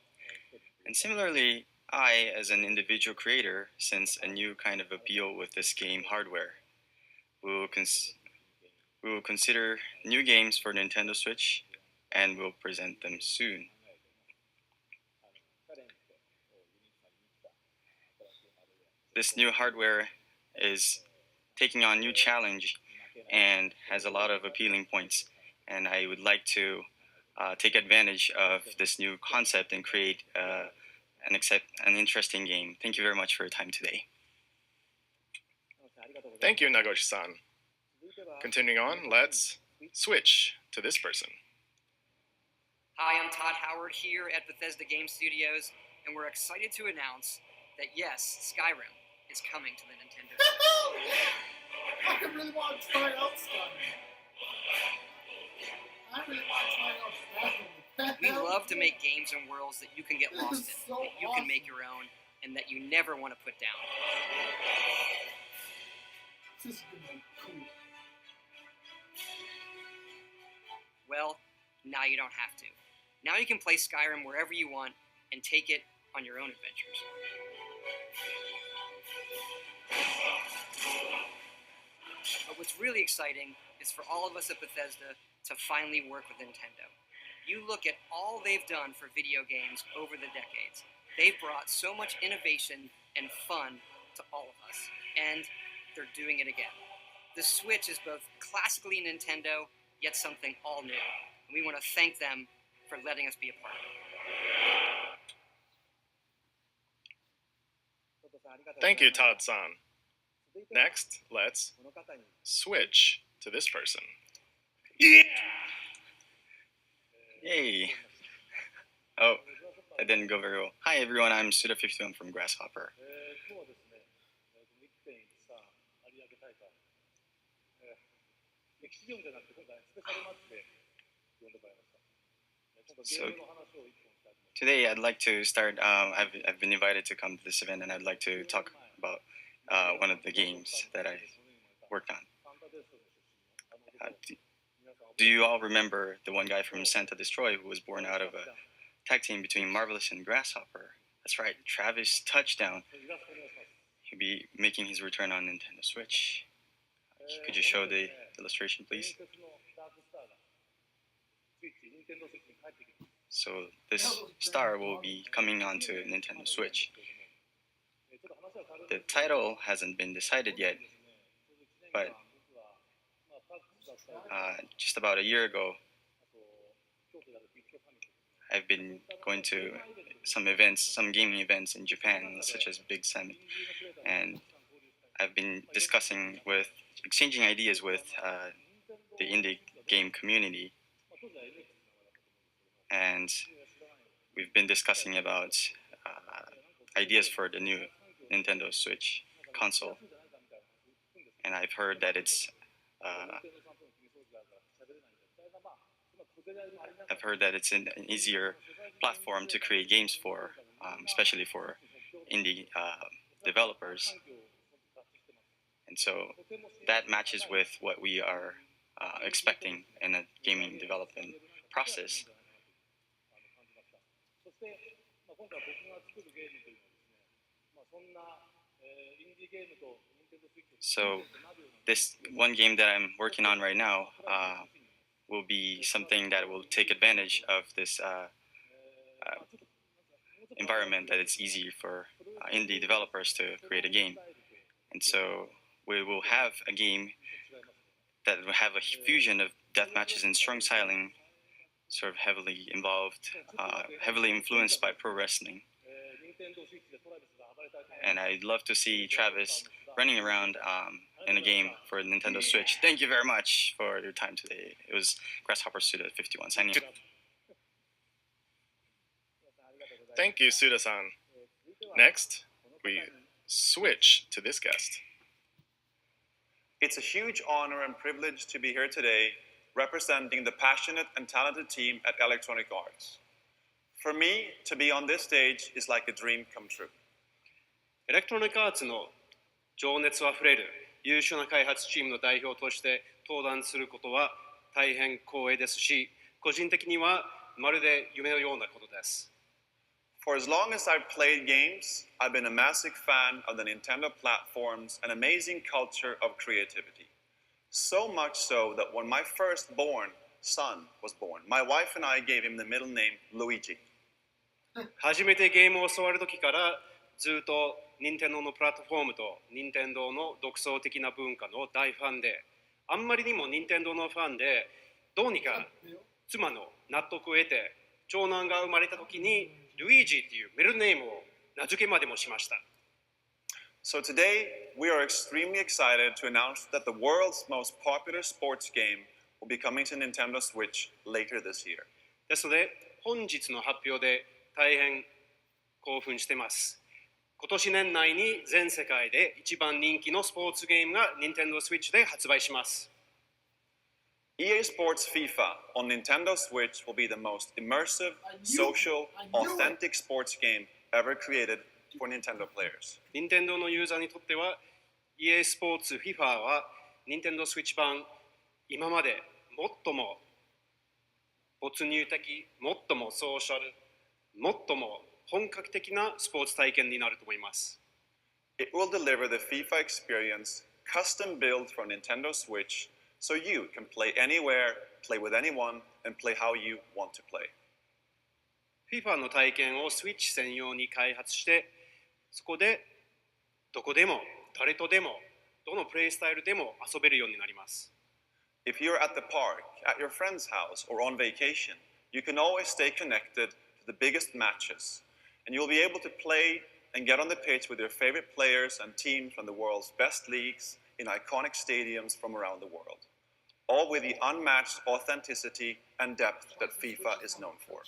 And similarly, I, as an individual creator, sense a new kind of appeal with this game hardware. We will consider new games for Nintendo Switch and will present them soon. This new hardware is taking on new challenge and has a lot of appealing points, and I would like to take advantage of this new concept and create an interesting game. Thank you very much for your time today. Thank you, Nagoshi-san. Continuing on, let's switch to this person. Hi, I'm Todd Howard here at Bethesda Game Studios, and we're excited to announce that yes, Skyrim is coming to the Nintendo Switch. I really want to try out Skyrim. I really want to try out Skyrim. We love to make games and worlds that you can get This lost is in, so that you can make your own, and that you never want to put down. This is gonna be cool. Well, now you don't have to. Now you can play Skyrim wherever you want and take it on your own adventures. But what's really exciting is for all of us at Bethesda to finally work with Nintendo. You look at all they've done for video games over the decades. They've brought so much innovation and fun to all of us, and they're doing it again. The Switch is both classically Nintendo, yet something all new, and we want to thank them for letting us be a part of it. Thank you, Todd-san. Next, let's switch to this person. Yay! Oh, that didn't go very well. Hi everyone, I'm Suda51 from Grasshopper. So today I'd like to start. I've been invited to come to this event, and I'd like to talk about one of the games that I worked on. Do you all remember the one guy from Santa Destroy who was born out of a tag team between Marvelous and Grasshopper? That's right, Travis Touchdown. He'll be making his return on Nintendo Switch. Could you show the illustration, please? So this star will be coming onto Nintendo Switch. The title hasn't been decided yet, but just about a year ago, I've been going to some events, some gaming events in Japan, such as Big Summit, and I've been exchanging ideas with the indie game community, and we've been discussing about ideas for the new Nintendo Switch console, and I've heard that it's an easier platform to create games for, especially for indie developers. And so that matches with what we are expecting in a gaming development process. So this one game that I'm working on right now will be something that will take advantage of this environment, that it's easy for indie developers to create a game. And so we will have a game that will have a fusion of death matches and strong styling, sort of heavily involved, heavily influenced by pro wrestling. And I'd love to see Travis running around in a game for Nintendo Switch. Thank you very much for your time today. It was Grasshopper Suda51 signing off. Thank you, Suda-san. Next, we switch to this guest. It's a huge honor and privilege to be here today representing the passionate and talented team at Electronic Arts. For me, to be on this stage is like a dream come true. エレクトロニックアーツの情熱あふれる優秀な開発チームの代表として登壇することは大変光栄ですし、個人的にはまるで夢のようなことです。For as long as I've played games, I've been a massive fan of the Nintendo platforms and amazing culture of creativity. So much so that when my firstborn son was born, my wife and I gave him the middle name Luigi. 初めてゲームを教わる時からずっと任天堂のプラットフォームと任天堂の独創的な文化の大ファンで、あんまりにも任天堂のファンで、どうにか妻の納得を得て、長男が生まれた時にルイージっていうミドルネームを名付けまでもしました。So today, we are extremely excited to announce that the world's most popular sports game will be coming to Nintendo Switch later this year. ですので、本日の発表で大変興奮しています。今年年内に全世界で一番人気のスポーツゲームが Nintendo Switch で発売します。EA Sports FIFA on Nintendo Switch will be the most immersive, social, authentic sports game ever created for Nintendo players. 任天堂のユーザーにとっては EA スポーツ FIFA は Nintendo Switch 版今まで最も没入的、最もソーシャル、最も本格的なスポーツ体験になると思います。It will deliver the FIFA experience custom built for Nintendo Switch so you can play anywhere, play with anyone, and play how you want to play. FIFA の体験を Switch 専用に開発して、そこでどこでも誰とでもどのプレイスタイルでも遊べるようになります。If you're at the park, at your friend's house, or on vacation, you can always stay connected to the biggest matches, and you'll be able to play and get on the pitch with your favorite players and teams from the world's best leagues in iconic stadiums from around the world, all with the unmatched authenticity and depth that FIFA is known for.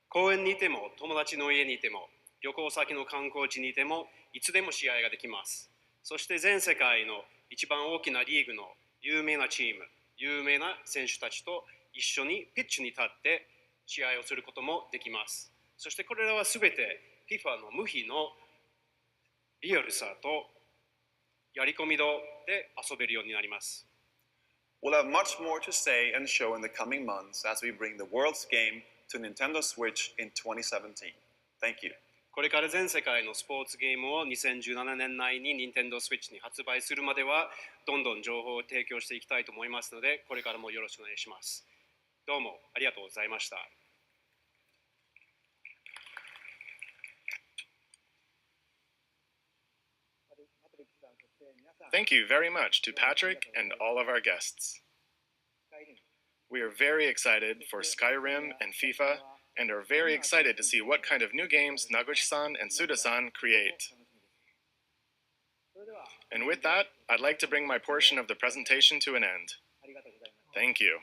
公園にいても友達の家にいても旅行先の観光地にいてもいつでも試合ができます。そして全世界の一番大きなリーグの有名なチーム、有名な選手たちと一緒にピッチに立って試合をすることもできます。そしてこれらはすべて FIFA の無比のリアルさとやり込み度で遊べるようになります。We'll have much more to say and show in the coming months as we bring the world's game to Nintendo Switch in 2017. Thank you. これから全世界のスポーツゲームを2017年内に Nintendo Switch に発売するまではどんどん情報を提供していきたいと思いますので、これからもよろしくお願いします。どうもありがとうございました。Thank you very much to Patrick and all of our guests. We are very excited for Skyrim and FIFA, and are very excited to see what kind of new games Naguchi-san and Suda-san create. And with that, I'd like to bring my portion of the presentation to an end. Thank you.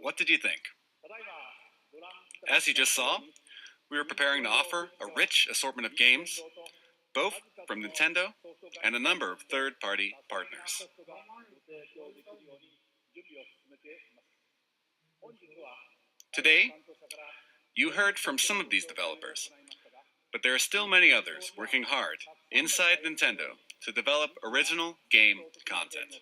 What did you think? As you just saw, we are preparing to offer a rich assortment of games, both from Nintendo and a number of third-party partners. Today, you heard from some of these developers, but there are still many others working hard inside Nintendo to develop original game content.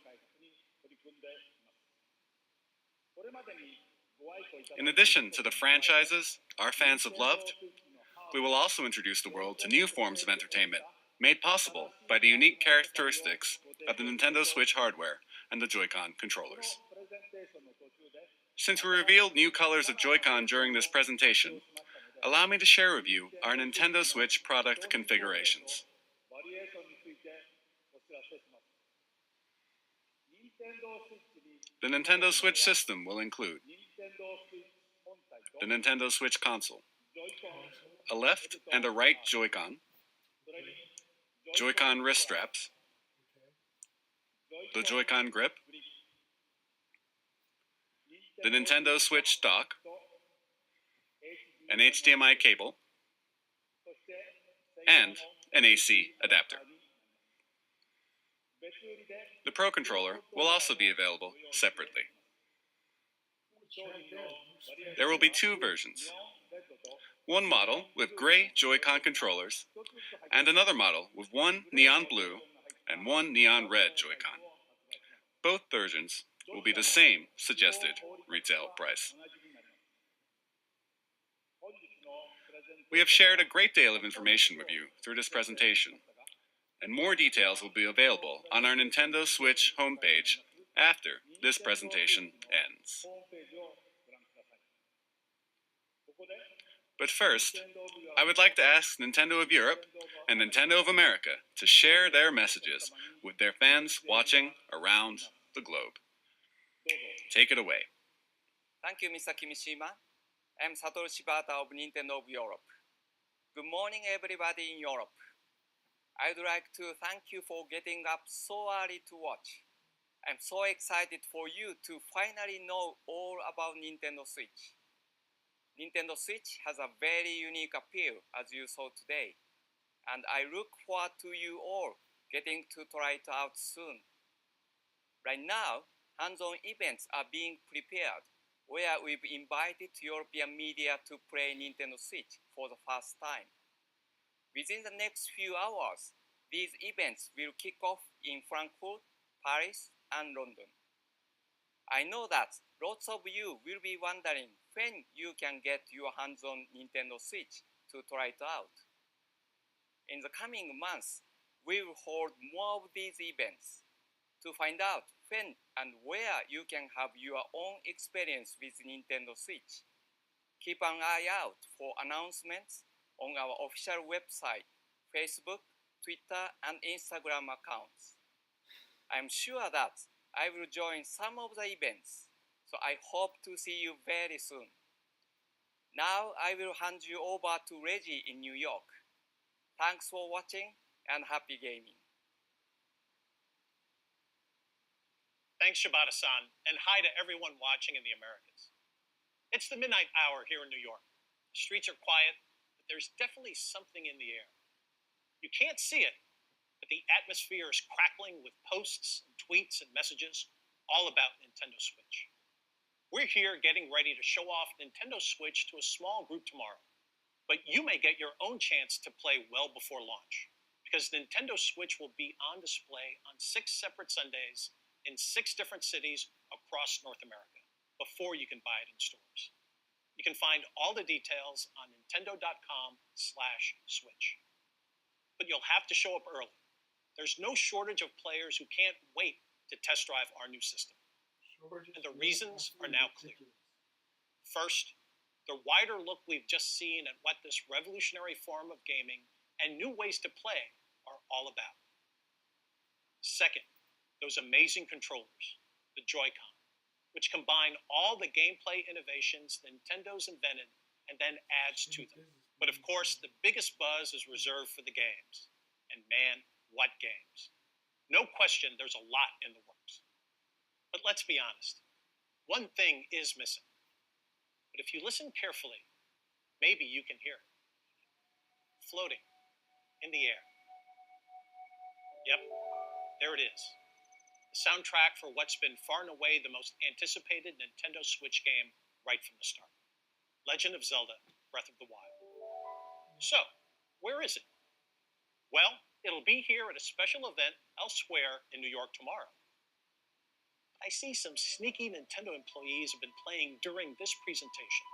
In addition to the franchises our fans have loved, we will also introduce the world to new forms of entertainment made possible by the unique characteristics of the Nintendo Switch hardware and the Joy-Con controllers. Since we revealed new colors of Joy-Con during this presentation, allow me to share with you our Nintendo Switch product configurations. The Nintendo Switch system will include the Nintendo Switch console, a left and a right Joy-Con, Joy-Con wrist straps, the Joy-Con grip, the Nintendo Switch dock, an HDMI cable, and an AC adapter. The Pro Controller will also be available separately. There will be two versions. One model with gray Joy-Con controllers, and another model with one neon blue and one neon red Joy-Con. Both versions will be the same suggested retail price. We have shared a great deal of information with you through this presentation, and more details will be available on our Nintendo Switch homepage after this presentation ends. But first, I would like to ask Nintendo of Europe and Nintendo of America to share their messages with their fans watching around the globe. Take it away. Thank you, Mr. Kimishima. I'm Satoru Shibata of Nintendo of Europe. Good morning, everybody in Europe. I'd like to thank you for getting up so early to watch. I'm so excited for you to finally know all about Nintendo Switch. Nintendo Switch has a very unique appeal, as you saw today, and I look forward to you all getting to try it out soon. Right now, hands-on events are being prepared, where we've invited European media to play Nintendo Switch for the first time. Within the next few hours, these events will kick off in Frankfurt, Paris, and London. I know that lots of you will be wondering when you can get your hands on Nintendo Switch to try it out. In the coming months, we will hold more of these events. To find out when and where you can have your own experience with Nintendo Switch, keep an eye out for announcements on our official website, Facebook, Twitter, and Instagram accounts. I'm sure that I will join some of the events, so I hope to see you very soon. Now I will hand you over to Reggie in New York. Thanks for watching and happy gaming. Thanks, Shibata-san, and hi to everyone watching in the Americas. It's the midnight hour here in New York. The streets are quiet, but there's definitely something in the air. You can't see it, but the atmosphere is crackling with posts and tweets and messages all about Nintendo Switch. We're here getting ready to show off Nintendo Switch to a small group tomorrow, but you may get your own chance to play well before launch, because Nintendo Switch will be on display on 6 separate Sundays in 6 different cities across North America before you can buy it in stores. You can find all the details on nintendo.com/switch. But you'll have to show up early. There's no shortage of players who can't wait to test drive our new system. And the reasons are now clear. First, the wider look we've just seen at what this revolutionary form of gaming and new ways to play are all about. Second, those amazing controllers, the Joy-Con, which combine all the gameplay innovations Nintendo's invented and then adds to them. But of course, the biggest buzz is reserved for the games. And man, what games. No question there's a lot in the works. But let's be honest, one thing is missing. But if you listen carefully, maybe you can hear it. Floating in the air. Yep, there it is. The soundtrack for what's been far and away the most anticipated Nintendo Switch game right from the start. Legend of Zelda: Breath of the Wild. So, where is it? Well, it'll be here at a special event elsewhere in New York tomorrow. I see some sneaky Nintendo employees have been playing during this presentation.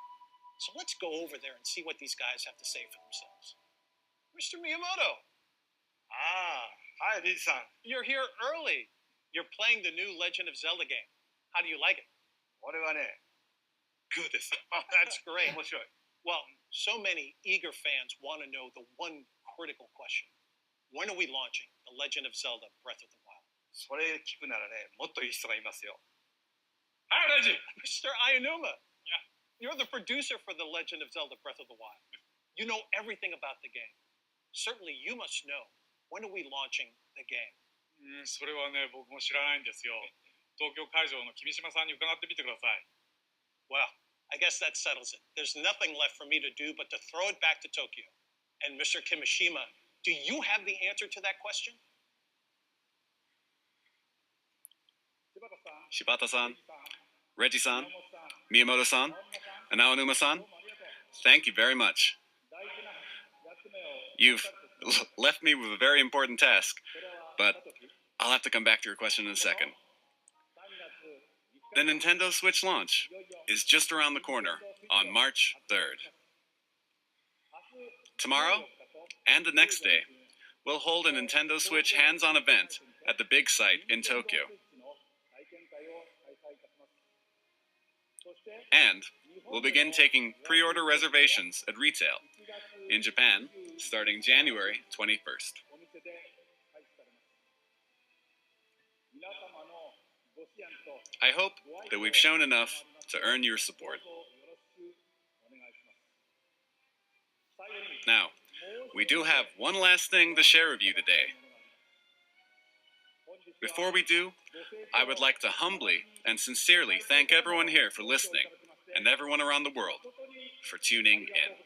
So let's go over there and see what these guys have to say for themselves. Mr. Miyamoto! Hi, Lee-san. You're here early. You're playing the new Legend of Zelda game. How do you like it? これはね、good です。 That's great. 面白い。 Well, so many eager fans want to know the one critical question. When are we launching The Legend of Zelda: Breath of the Wild? それ聞くならね、もっといい人がいますよ。はい、ラジ Mr. Ayanuma, you're the producer for The Legend of Zelda: Breath of the Wild. You know everything about the game. Certainly you must know, when are we launching the game? それはね、僕も知らないんですよ。東京会場の君島さんに伺ってみてください。Well, I guess that settles it. There's nothing left for me to do but to throw it back to Tokyo. And Mr. Kimishima, do you have the answer to that question? 柴田さん、Reggieさん、Miyamotoさん、and Aonumaさん, thank you very much. You've left me with a very important task, but I'll have to come back to your question in a second. The Nintendo Switch launch is just around the corner on March 3rd. Tomorrow and the next day, we'll hold a Nintendo Switch hands-on event at the big site in Tokyo. And we'll begin taking pre-order reservations at retail in Japan starting January 21st. I hope that we've shown enough to earn your support. Now, we do have one last thing to share with you today. Before we do, I would like to humbly and sincerely thank everyone here for listening and everyone around the world for tuning in.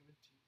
17th.